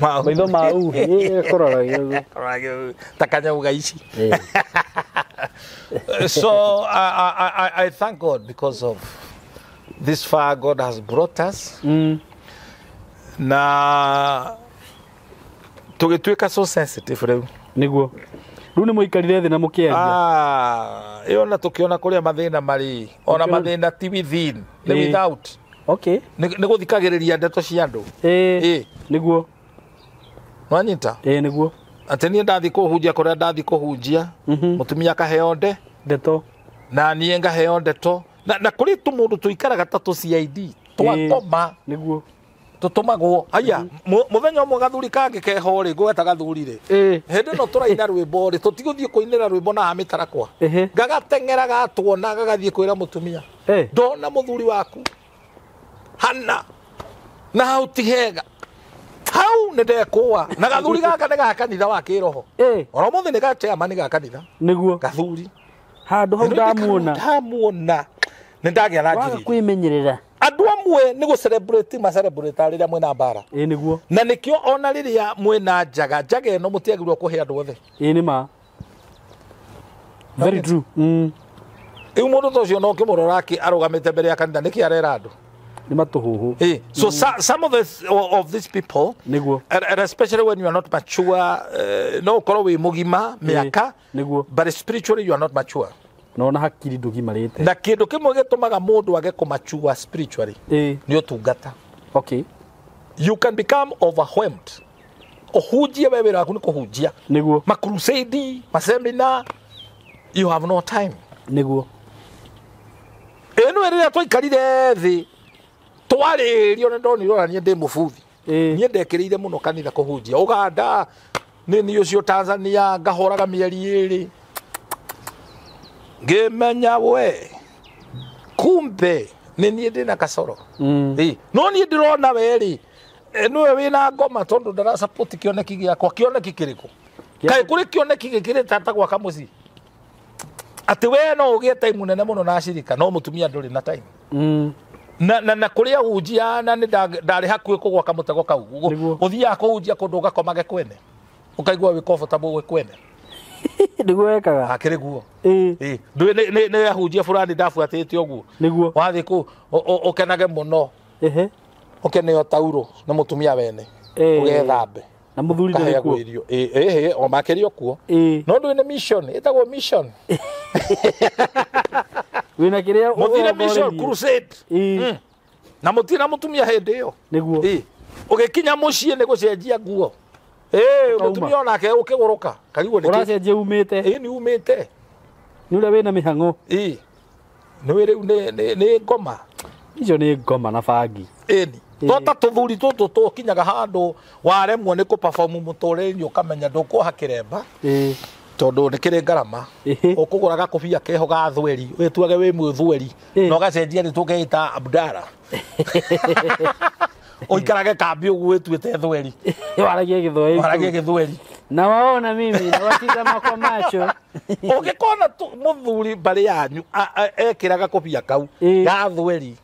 maitho ma uhi kororagio takanyauga ici. So I thank God because of this far God has brought us na tugituika so sensitive reu niguo riu ni muikarire thi na mukiaria iyo na tukiona kuria mathina mari ona mathina ti within ni without okay ni guthikagiriria ndeto cia andu niguo nwanyita niguo ati ni ndathi kuhunjia kuria ndathi kuhunjia mutumia kaheo ndeto na nie ngaheo ndeto na kuri tu mundu tuikaraga tatu CID twatoma niguo tutumagwo aya muthenya umwe gathuri kange keho ri gweta gathuri ri hende no turaina rwimbo ri tutiguthie kuinira rwimbo na amitarakwa gagatengera gatwona gagathie kwira mutumia ndona muthuri waku hana na hautihega hau ndekwa na gathuri gaka nega kanitha wa kiroho ora mothe nega chairman ga kanitha niguo gathuri handu hau ndamuona nindagia na njiri kwimenyerera andu amwe ni gu celebrate riria mwena Mbara niguo na nikio ona riria mwena njaga eno mutiagirwo kuhe andu othe ni ma very true iu mundu tocio no kimurora ki arugamite mbere ya kanitha niki arera andu ni matuhuhu so some of these people niguo and especially when you are not mature no korwo wi mugima miaka niguo but spiritually you are not mature no na hakiri ndugimarite na kindu kimwe gitumaga mundu age kumature spiritually ni utungata okay you can become overwhelmed ohujie wewe wako ni kuhujia niguo ma crusade ma seminar you have no time niguo eno ere twikarire thi twaririo na ndonirora nie ndi mubuthi nie ndekirire muno kanitha kuhujia Uganda ni ucio Tanzania ngahoraga mieri iri ngimenya we kumbe ni nie ndina kasoro no nie ndirona weri niwe wina ngoma tondu ndara support kioneki giakwa kioneki kiriku kai kuri kioneki gikire tata gwa kamuci ati we no ugie time nene muno na shirika no mutumia nduri na time na kuria ujia na ni ndari hakui kugwa kamutego kau uthia kuujia kundu gakomage kwene ukaigua wi comfortable we kwene niguo wekaga akiri guo ndu ne ahujia fulani ndafuatite oguo niguo wathi ku ukenage muno ukeneo tauro na mutumia wene ugethambe na muthuri ndari kuo o makerio kuo no ndu ne mission itagwo mission wina kiria muthire mission crusade na mutina mutumia hende yo niguo ugikinya mucie ni gucenjia nguo mutumia onake ukiguruka karigo ni uracenjia umite ni umite ni ule wina mihango ni wire ni ngoma icio ni ngoma na bangi tota tuthuri tutu tukinyaga handu waremwo ni ku perform mutoreni ukamenya ndukuha kiremba tondu ni kiri ngarama ukuguraga kobia keho ga thweri wituage wi muthweri no gacenjia ni tugeita Mbara oikarage kambi ugu wituite thweri waragie githweri na waona mimi na watizama kwa macho ugikona muthuri bari yanyu ekiraga kobia kau ga thweri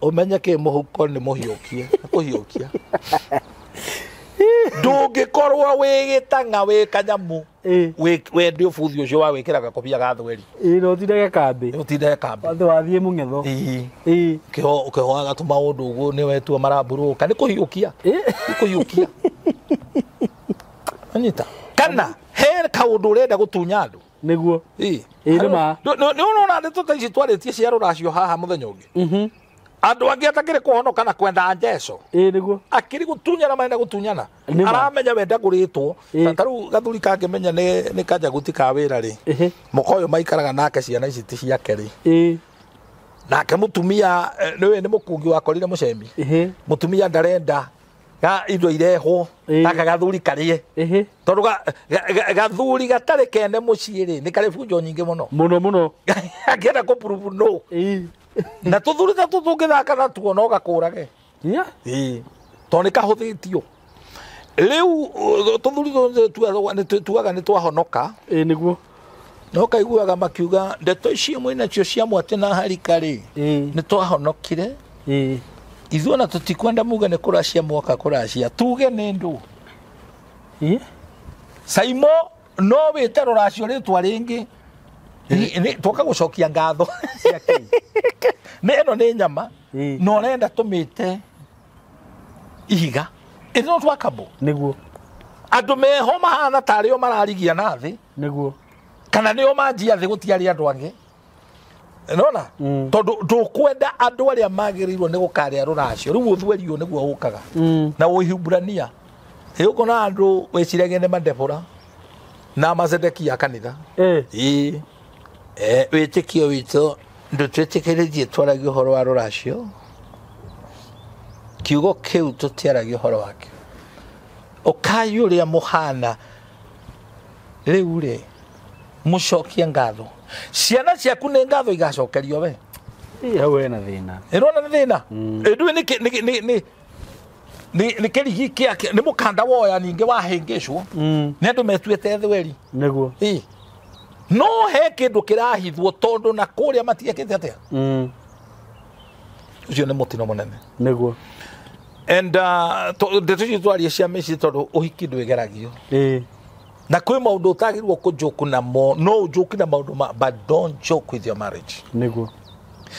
umenye ke muhuko ni muhiukie kuhiukia ndungikorwo wigitanga wi kanyamu we ndio futhi ucio wa wikiraga kobia ga thweri no tindage kambi watho wathie mungetho kehoaga tu maundu uguo ni wetua maramburuka ni kuhiukia anyita kana he kaundu urenda gutunya andu niguo nima ni unona ndeto ta ici twaritie cia ruracio haha muthenya ungi andu angi atakire kuhonoka na kwenda njeco niguo akiri gutunyana maenda gutunyana aramenya wenda guritwo taru gathuri kange menya ni kanja gutika wira ri mukoyo maikaraga nake ciana ici ti ciake ri nake mutumia niwe ni mukungi wakorire mucemi mutumia ndarenda ga indo ireho aka gathuri karie tondu gathuri gatare kene mucii ri ni kare bunjo nyingi muno akienda kupurubu no na tuthuri ta tutungithaka na tuo no gakurage to ni kahuthitio riu tuthuri tuaga ni twahonoka niguo no kaiguaga makiuga ndeto icio mwina cio cia mwate na harika ri ni twahonokire ithuo na tutikwenda muge ni kuracia mwaka kuracia tuge ni ndu SYMO no wite ruracio ritwa ringi ni toka gucokia ngatho neno ni nyama no renda tumite ihiga ino twakabo niguo andu meho mahana tario mararigia nathi niguo kana nio manjia thi gutiari andu angi nona tondu ndukwenda andu aria magirirwo ni gukaria ruracio riu uthwerio niguo ukaga na uhiumburania yuko na andu wecirage ni mandebora na mazedekia kanitha witikio wito ndutwetikiririe twaragia uhoro wa ruracio kiugo kiu tutiaragia uhoro wake ukayu ria muhana riu ri mucokia ngatho ciana ciaku ni ngatho igacokerio we hawe na thina irona ni thina ndu ni kirigi kia ni mukanda woya ninge wahingicwo ni andu metuete thweri niguo no he kindu kirahithwo tondu na kuria matiekete atia ucio ni mutino munene niguo and ndeto icio twaria cia mici tondu uhiki ndwigeragio na kwi maundu utagirwo kujoku na mo no joke na maundu but don't joke with your marriage niguo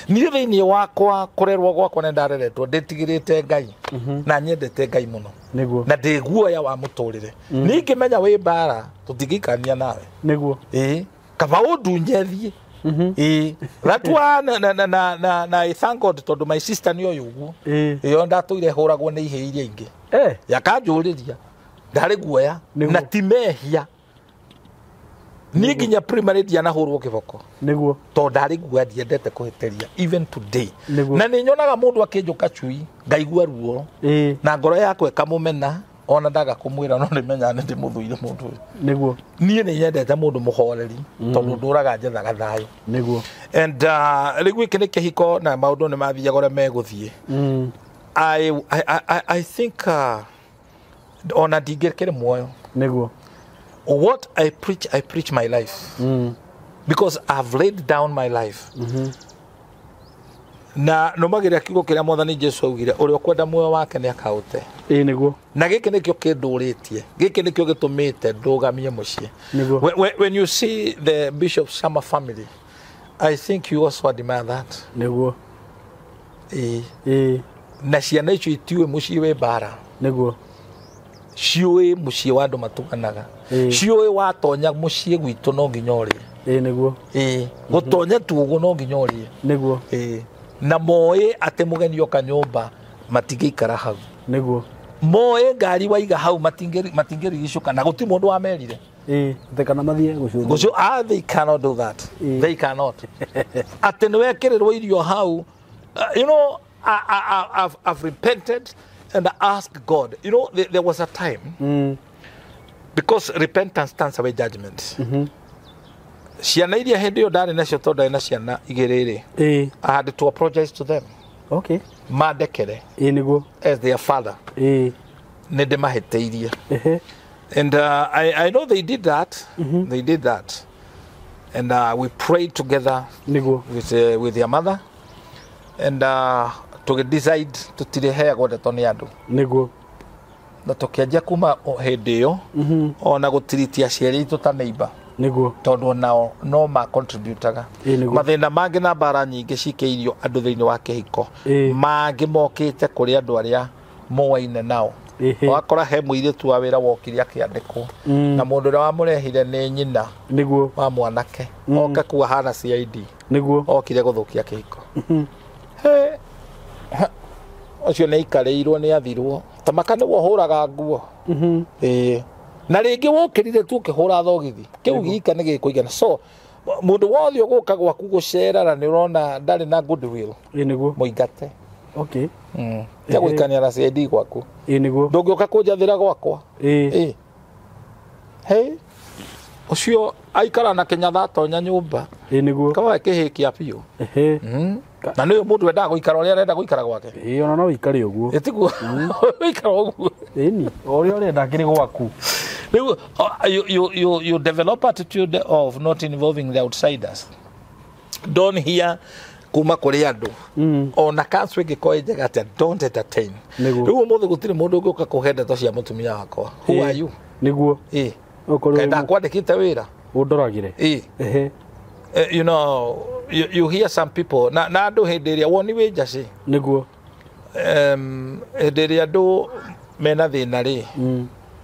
niĩ thĩinĩ wakwa kũrerwo gwakwa nĩ ndareretwo ndĩtigĩrĩte Ngai na nyendete Ngai mũno na ndĩ guoya wa mũtũrĩre ningĩmenya wĩ Mbara tũtingĩikania nawe niguo kaba ũndunye thiĩ that one na I thank God tondũ my sister nĩ ũyũ ũguo ĩyo ndatũire hũragwo nĩ ihĩ iria ingĩ yakanjũrĩria ndarĩ guoya na ti mehia ni nginya primary dia na hurwo kiboko niguo to ndari guo ndiendete kuhiteria even today na ni nyonaga mundu akinjuka chui ngaigua ruo na ngoro yakwe kamumena ona ndaga kumwira no nimenya ndi muthuire mundu niguo nie ni nyendete mundu muhoreri tondu nduraga njethaga thayo niguo and rigu ikini kihiko na maundu ni mathiaga gore meguthie I think ona ndingirikire muoyo niguo what I preach my life because I've laid down my life. Na no magire kiugo kiria Mwathani Jesu augire uri okwenda muoyo wake ni akaute niguo na giki nikio kinduritie giki nikio gitumite ndugamie mucie when you see the Bishop Shama family I think you also admire that niguo na ciana icio itiwe mucie we Mbara niguo ciuĩ mucie wa andu matuganaga ciuĩ watonya mucie gwitu no nginya uri niguo gutonya tugo no nginya uri niguo na moe ate mugeni oka nyumba matingikara hau niguo moe ngari waiga hau matingeri gicuka na guti mundu wamerire tekana mathie gucu they cannot do that they cannot ate no wekererwo irio hau you know I've repented and asked God, you know, there was a time because repentance turns away judgment. Ciana iria hindi yo ndari nacio tondu na ciana igiriri I had to apologize to them. Okay. Madekere niguo as their father ninde mahiteirie and I know they did that. They did that and we prayed together with their mother and to decide to tirehe godeto ni andu niguo na tukianjia kuma hindi yo ona gutiritia ciari itu ta neighbor niguo tondu nao no ma contributaga mathina mangi na mbara nyingi cikeirio andu thiini wa Kihiko mangi mokite kuri andu aria moaine nao wakora he muiritu wa wira wokiri akiandikwo na mundu ria wamurehire ni nyina niguo wa mwanake oka kuwa hana CID niguo okire guthukia Kihiko he ocio ni ikareirwo ni athirwo tamaka ni wohuraga nguo na ringi wokirire tu ukihura thogithi kiu gika ni gikuigana so mundu wothe uguka gwaku gucera na ni urona ndari na goodwill niguo muingate okay ya gwikania na CID gwaku niguo ndungiuka kunjathira gwakwa hey ocio aikara na Kenya tonya nyumba niguo kawa kihikia piu na niyo mundu wendaga guikara uria arenda guikara gwake ona no ikare uguo etiguo guikara uguo ni uria urenda kiri gwaku you develop attitude of not involving the outsiders. Don't hear kuma kuri andu ona kansu ingikoe njega ati don't entertain riu muthe gutire mundu ungiuka kuhenda to cia mutumia wakwa who are you niguo kenda kwandikite wira undoragire you know you hear some people na andu hindi iria woni wi njaci niguo hindi iria andu mena thina ri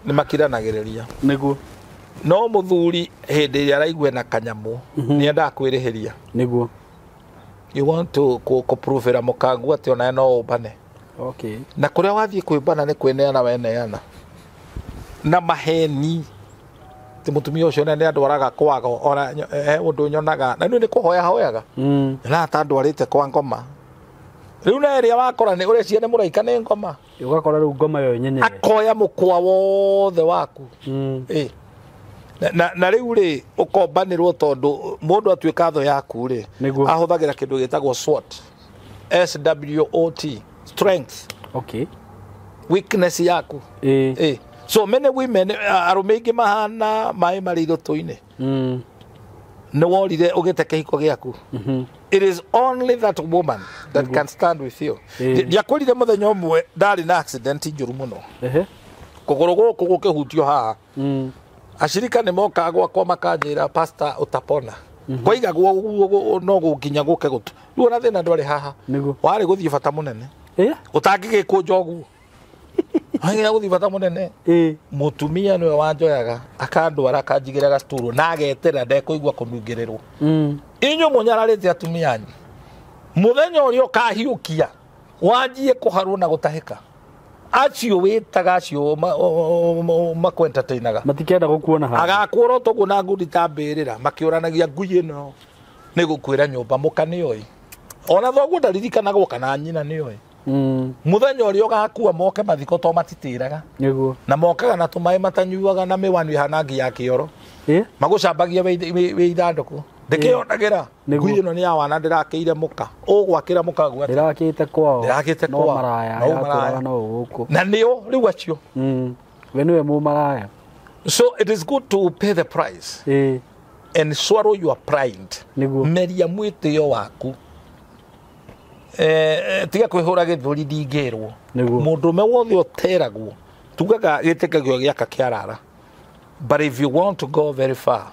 ni makiranagiriria niguo no muthuri hindi iria araigwe na kanyamu ni enda kwirihiria niguo you want to prove mukangu ati ona no ubane okay na kuria wathie kwibana ni kweneana weneana na maheni ti mutumia ucio ne andwaraga kwago ona undu nyonaga na ni kuhoya hoyaga na ta ndwarite kwa ngoma riu na area wakora ni uri ciene muraika ni ngoma ugakora riu ngoma yo nyenye akoya mukwa wothe waku na riu ri ukombanirwo tondu mundu atuika tho yaku ri ahuthagira kindu gitagwo SWOT SWOT strength okay weakness yaku so many women arume ingi mahana mai mari iroto-ini ni worire ugite Kihiko giaku it is only that woman that can stand with you ndiakurire muthenya umwe ndari na accident njuru muno kuguru guku gukihutio haha ashirika ni moka gwakwa makanjira pastor utapona kwaiga no gukinya guke gutu riu na thina ndwari haha wari guthie bata munene utangigikwo njogu hanga guthie bata munene mutumia niwe wanjoyaga akandwara akanjigira gasturu na agetera ndekuigwa kunungirirwo inyo munyararite atumia anyu muthenya urio kahiukia wanjie kuharwo na gutahika acio witaga acio makwentertainaga matikenda gukuona ha agakworo togu na ngudi tambirira makiuranagia ngui ino ni gukwira nyumba mukani oi ona thogu ndaririkana gukana nyina ni oi muthenya urio gakua moke mathiko to matitiraga niguo na mokaga na tumai matanyuaga na miwanu ihana Giake yoro magucambagia we ithanduku ndikionagira ngui ino ni ya wana ndirakiire muka ugwakira muka gwa ndirakite kwao no maraya no guku na nio riu acio we niwe mu maraya so it is good to pay the price and swallow your pride. Meria mwitio waku. Tiga kwihura githuri ndingirwo. Mundu me wothe oteragwo. Tugaga gitekagio giaka kiarara. But if you want to go very far,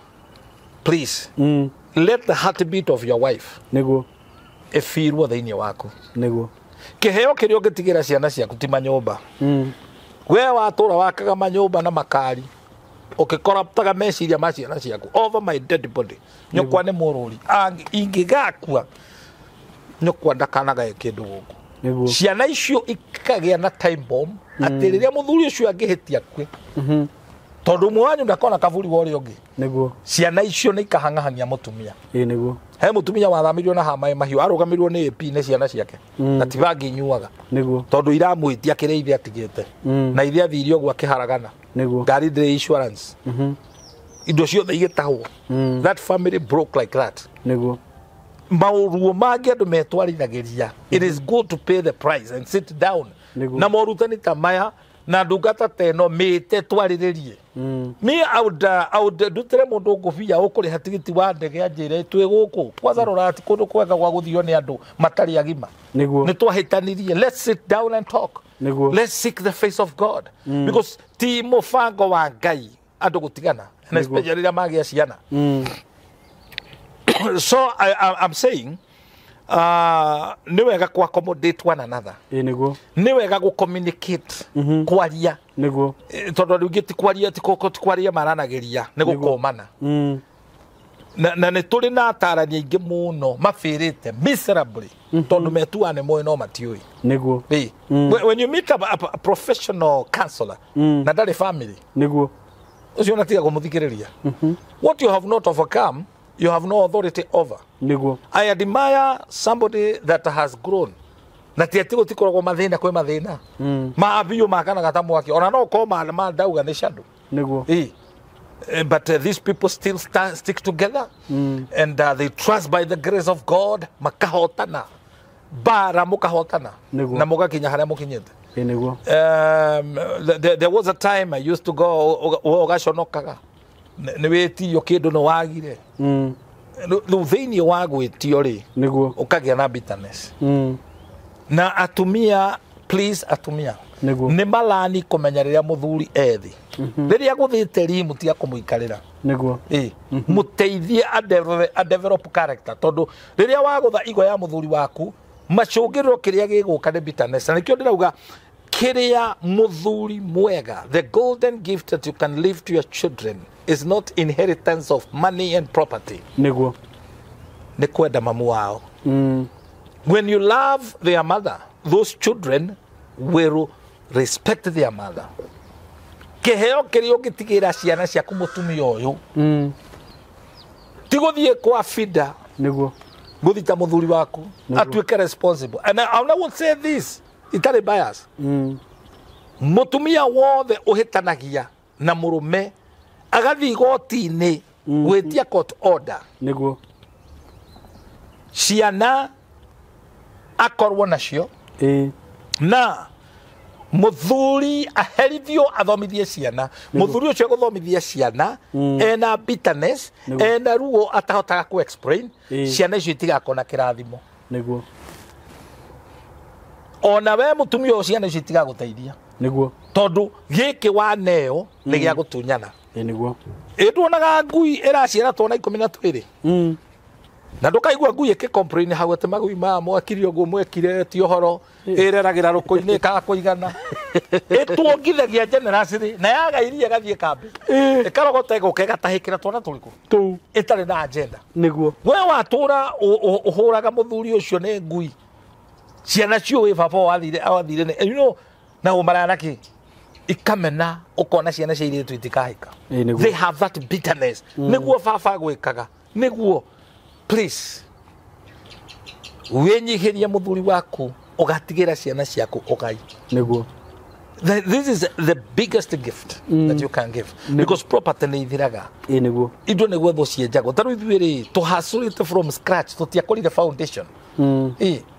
please let the heartbeat of your wife efirwo thiini waku. Kiheo kirio gitigira ciana ciaku ti manyumba. We watura wakaga manyumba na makari. Ukikoraptaga meciria ma ciana ciaku over my dead body. Nyokwa ni mururi. Ingigakua nyokwa ndakanaga kindu guku. Ciana icio ikagia na time bomb ati riria muthuri ucio angihitia kwi. Tondu mwanyu ndakona kavuri wori ongi. Ciana icio ni ikahang'ahania mutumia. He mutumia wathamirio na hamae mahiu arugamirwo ni AP ne ciana ciake. Atibangi nyuaga. Tondu iramwitia kireithia atigite. Na ithia athirio gwa kiharagana. Ngari ndire insurance. Indo ciothe igitahwo. That family broke like that. Mauruo magi andu metwarithagiria. It is good to pay the price and sit down. Na morutani tamaya na ndungata teno mite twariririe. Me I would dutire mundu ngubia ukuri hatigiti wa ndege anjire twi guku kwanza rorati kundu kwega gwa guthio ni andu matari agima. Ni twahitanirie. Let's sit down and talk. Let's seek the face of God. Because ti mufango wa Ngai andu gutigana, and especially the magia ciana. So I'm saying ni wega ku accommodate one another. Ni wega ku communicate kwaria. Tondu riu giti kwaria ti kwaria maranagiria ni gukomana. Na ni turi na atarani aingi muno mafirite miserably tondu metuane moyo no matiui. When you meet a professional counselor na ndari family ucio natiga kumuthikiriria. What you have not overcome, you have no authority over. I admire somebody that has grown. Na tiatigo tikoragwo mathina kwe mathina. Maabio makana gatamu wake. Ona no koma ma dauga ni shandu. But these people still stick together and they trust by the grace of God. Makahotana. Mbara mukahotana. Na mugakinya haria mukinyete. There was a time I used to go ogashonokaga. Niwetio kindu no wagire. Thiini wa gwitio ri ukagia na bitterness. Na atumia, please atumia. Ni malani kumenya riria muthuri ethi. Riria guthite rimu tia kumuikarira. Muteithie a develop character. Tondu riria wagutha igo ya muthuri waku macungiriro kiria giguka ni bitterness. Na nikio ndirauga kiria muthuri mwega, the golden gift that you can leave to your children is not inheritance of money and property. Ni kwenda mamu wao. When you love their mother, those children will respect their mother. Kiheo kirio gitigira ciana ciaku mutumia uyu. Tigothie kwa fida. Guthita muthuri waku atuike responsible. And I won't say this. Itari bias. Mutumia wothe uhitanagia na murume agathi igoti-ini gwitia court order. Ciana akorwo nacio. Na muthuri aherithio athomithie ciana. Muthuri ucio guthomithia ciana ena bitterness, ena ruo atahotaga ku explain. Ciana icio itigakona kirathimo. Ona we mutumia ucio ciana icio itigaguteithia. Tondu giki wa neo ni gia gutunyana. Nduonaga ngui iraciara twana 12. Na ndukaigua ngui ikicomplain hau ati magui ma mwakirio guo mwekire ti uhoro ireragira ruko-ini ka kuigana. Itwongithagia generosity na yaga iria gathie kambi. Ikarogota iguka igatahikira twana turiku. Itari na agenda. We watura uhuraga muthuri ucio ni ngui. Ciana cio we baba wathire you know na umaranaki ikamena ukona ciana cia iritu itikahika. They have that bitterness. Niguo baba gwikaga. Niguo please wenyihiria muthuri waku ugatigira ciana ciaku ugai. This is the biggest gift that you can give because property ni ithiraga. Indo niguo tho cienjago taru ithuiri to hustle it from scratch tutiakorire foundation.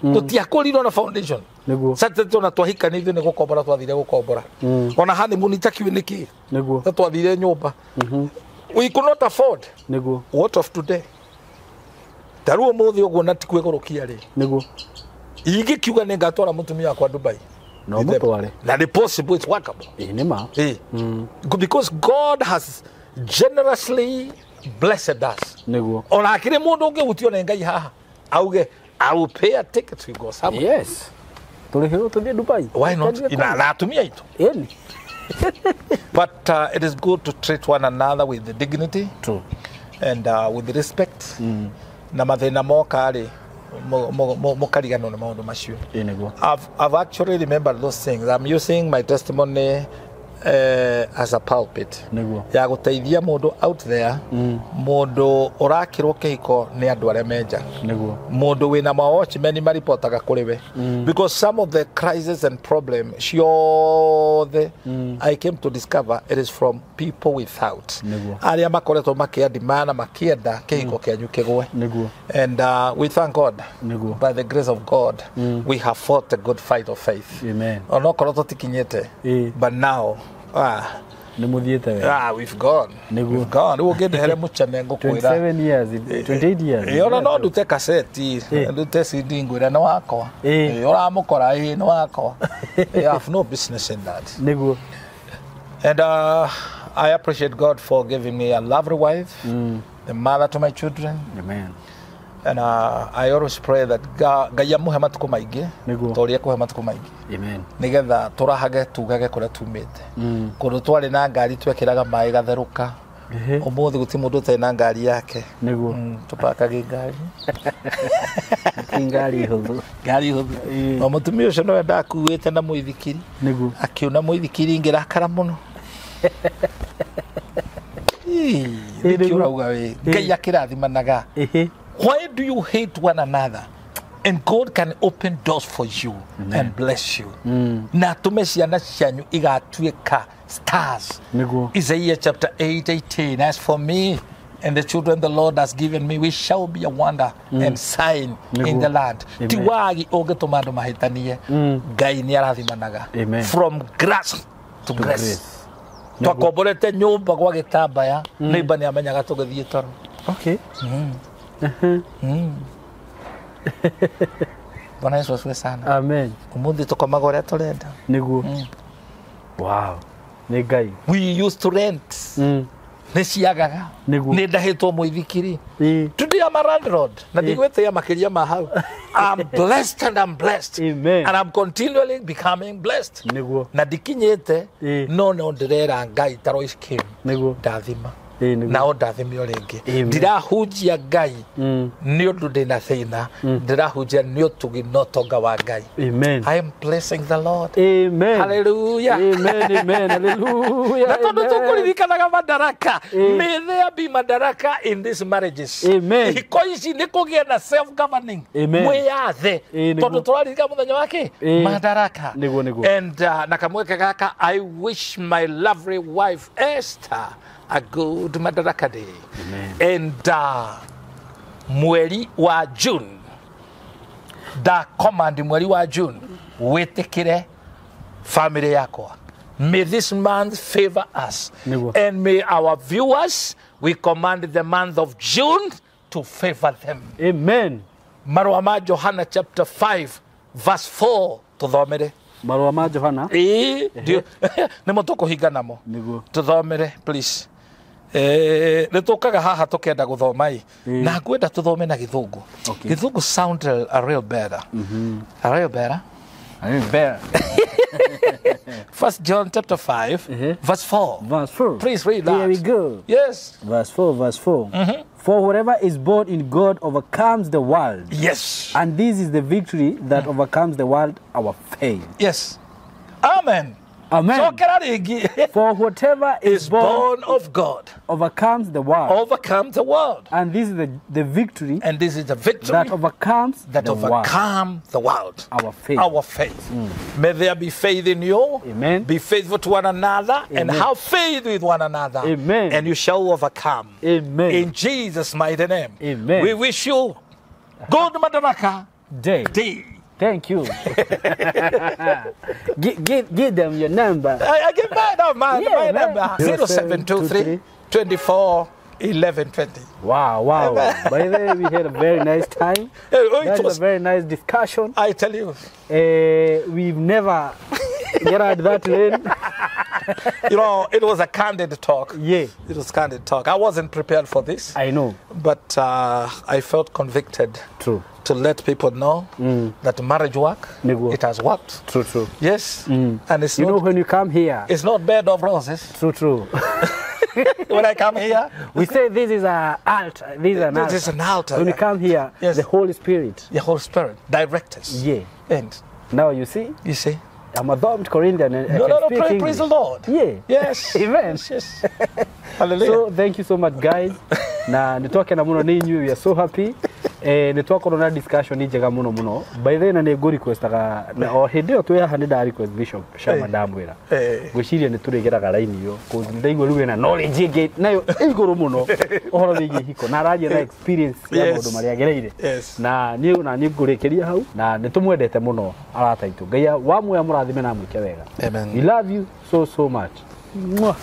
Tutiakorire na foundation. Sasa tuna twahika ni thine gukombora twathire gukombora. Ona hani munitakiwe niki. Twathire nyumba. We could not afford. Niguo. What of today? Taruo muthi uguo na tikwe gorokia ri. Niguo. Ingikiuga ni ngatwara mutumia kwa Dubai. No mutware. Na the possible it's workable. Nima. Because God has generously blessed us. Niguo. Ona akire mundu ungi gutio na ngai haha. Auge I will pay a ticket to go somewhere. Yes. Tulihiro to Dubai. Why not? Ina atumia itu. Eli. But it is good to treat one another with the dignity. True. And with respect. Na mathina moka ri mokarigano na maundu macio. I've actually remembered those things. I'm using my testimony as a pulpit. Ya guteithia mundu out there, mundu urakirwo kihiko ni andu aria menja. Mundu wina mawatchmen maripotaga kuriwe. Because some of the crises and problems I came to discover it is from people without. Aria makoretwo makiandimana makienda kihiko kianyu kigwe. And we thank God. By the grace of God, we have fought a good fight of faith. Amen. Onokorwo tutikinyete. But now we've gone. We've gone. We'll get the here much and then go 27 years, 28 years. You don't know to take a set. You take CD ngwira no wako. You amukora no wako. You have no business in that. And I appreciate God for giving me a lovely wife, a mother to my children. Amen. And I always pray that Gaya muhe matuko maigi, toria kuhe matuko maigi. Amen. Nigetha turahage tugage kuria tumite. Kundu twari na ngari twekiraga mai gatheruka. Umuthi guti mundu te na ngari yake. Tupakage ngari. Ngari huthu. Ngari huthu. O mutumia ucio no ndakuite na muithikiri. Akiuna muithikiri ngirakara muno. Ndikiurauga we. Ngai akirathimanaga. Why do you hate one another? And God can open doors for you and bless you. Na tumesiana cianyu igatuika stars. Isaiah chapter 8:18. As for me and the children the Lord has given me, we shall be a wonder and sign in the land. Tiwagi ogetomando mahitanie. Ngai ni arathimanaga. From grass to grace. Twakomborete nyumba gwa gitambaya niba ni amenyaga tugithie toro. Okay. Bwana Yesu asifiwe sana. Amen. Umuthi tukomaga uria turenda. Niguo. Wow. Ni Ngai. We used to rent. Ni ciagaga. Ni ndahitwo muithikiri. Today I'm a landlord. Na ndigwete makiria ma hau. I'm blessed and I'm blessed. Amen. And I'm continually becoming blessed. Niguo. Na dikinyete no ndirera Ngai taro iskim. Niguo. Ndathima. Na ondathimio ringi ndirahunjia Ngai ni undu ndina thina ndirahunjia ni utugi no tonga wa Ngai. Amen. I am blessing the Lord. Amen. Hallelujah. Amen. Amen. Hallelujah. Na tondu tukuririkanaga madaraka, may there be madaraka in these marriages. Amen. Iko ici ni kugia na self governing. Mwiyathe tondu turaririka muthenya wake madaraka. And nakamweke gaka, I wish my lovely wife Esther a good Madaraka Day. And mweri wa June, da command mweri wa June, wetekire family yako. May this month favor us. And may our viewers, we command the month of June to favor them. Amen. Marua ma Johana chapter 5 verse 4 tuthomere. Marua ma Johana? Nimo tukuhinga namo. Tuthomere please. Nitukaga haha tukenda guthoma na ngwenda tuthome na githungu. Githungu sound a real better. A real better. First John chapter 5 verse 4. Verse 4. Please read that. Here we go. Yes. Verse 4. Verse 4. For whoever is born in God overcomes the world. Yes. And this is the victory that overcomes the world, our faith. Yes. Amen. Amen. For whatever is born of God overcomes the world. Overcomes the world. And this is the victory. And this is the victory that overcomes the world. Our faith. Our faith. May there be faith in you. Amen. Be faithful to one another. Amen. And have faith with one another. Amen. And you shall overcome. Amen. In Jesus' mighty name. Amen. We wish you good Madaraka Day. Thank you. give them your number. I give my number. 0723 24/11/20. Wow. By the way, we had a very nice time. That was a very nice discussion. I tell you. We've never get out that lane. You know, it was a candid talk. Yeah. It was candid talk. I wasn't prepared for this. I know. But I felt convicted. True. To let people know that marriage work, it has worked. True. Yes. And it's you know, when you come here, it's not bed of roses. True. When I come here, we say this is an altar. This is an altar. When you come here, the Holy Spirit. The Holy Spirit direct us. Yeah. And now you see. I'm a dormant Corinthian and I can speak English. Praise the Lord. Yeah. Yes. Amen. Yes. Hallelujah. So thank you so much, guys. Na nitwake na muno ninyu, we are so happy. Nitwako na discussion njega muno. By the way, na go requestaga na o hindi twe haha nda request Bishop Shama ndamwira. Gwiciria ni turegeraga line yo. Ko ndaigwa ruwe na knowledge ige nayo iguru muno. Ohoro wigi hiko na raje na experience ya mundu mari agereire. Na ni ngurekeria hau na nitumwendete muno arata itu. Ngai wa muya murathime na mwike wega. Amen. We love you so much. Mwah.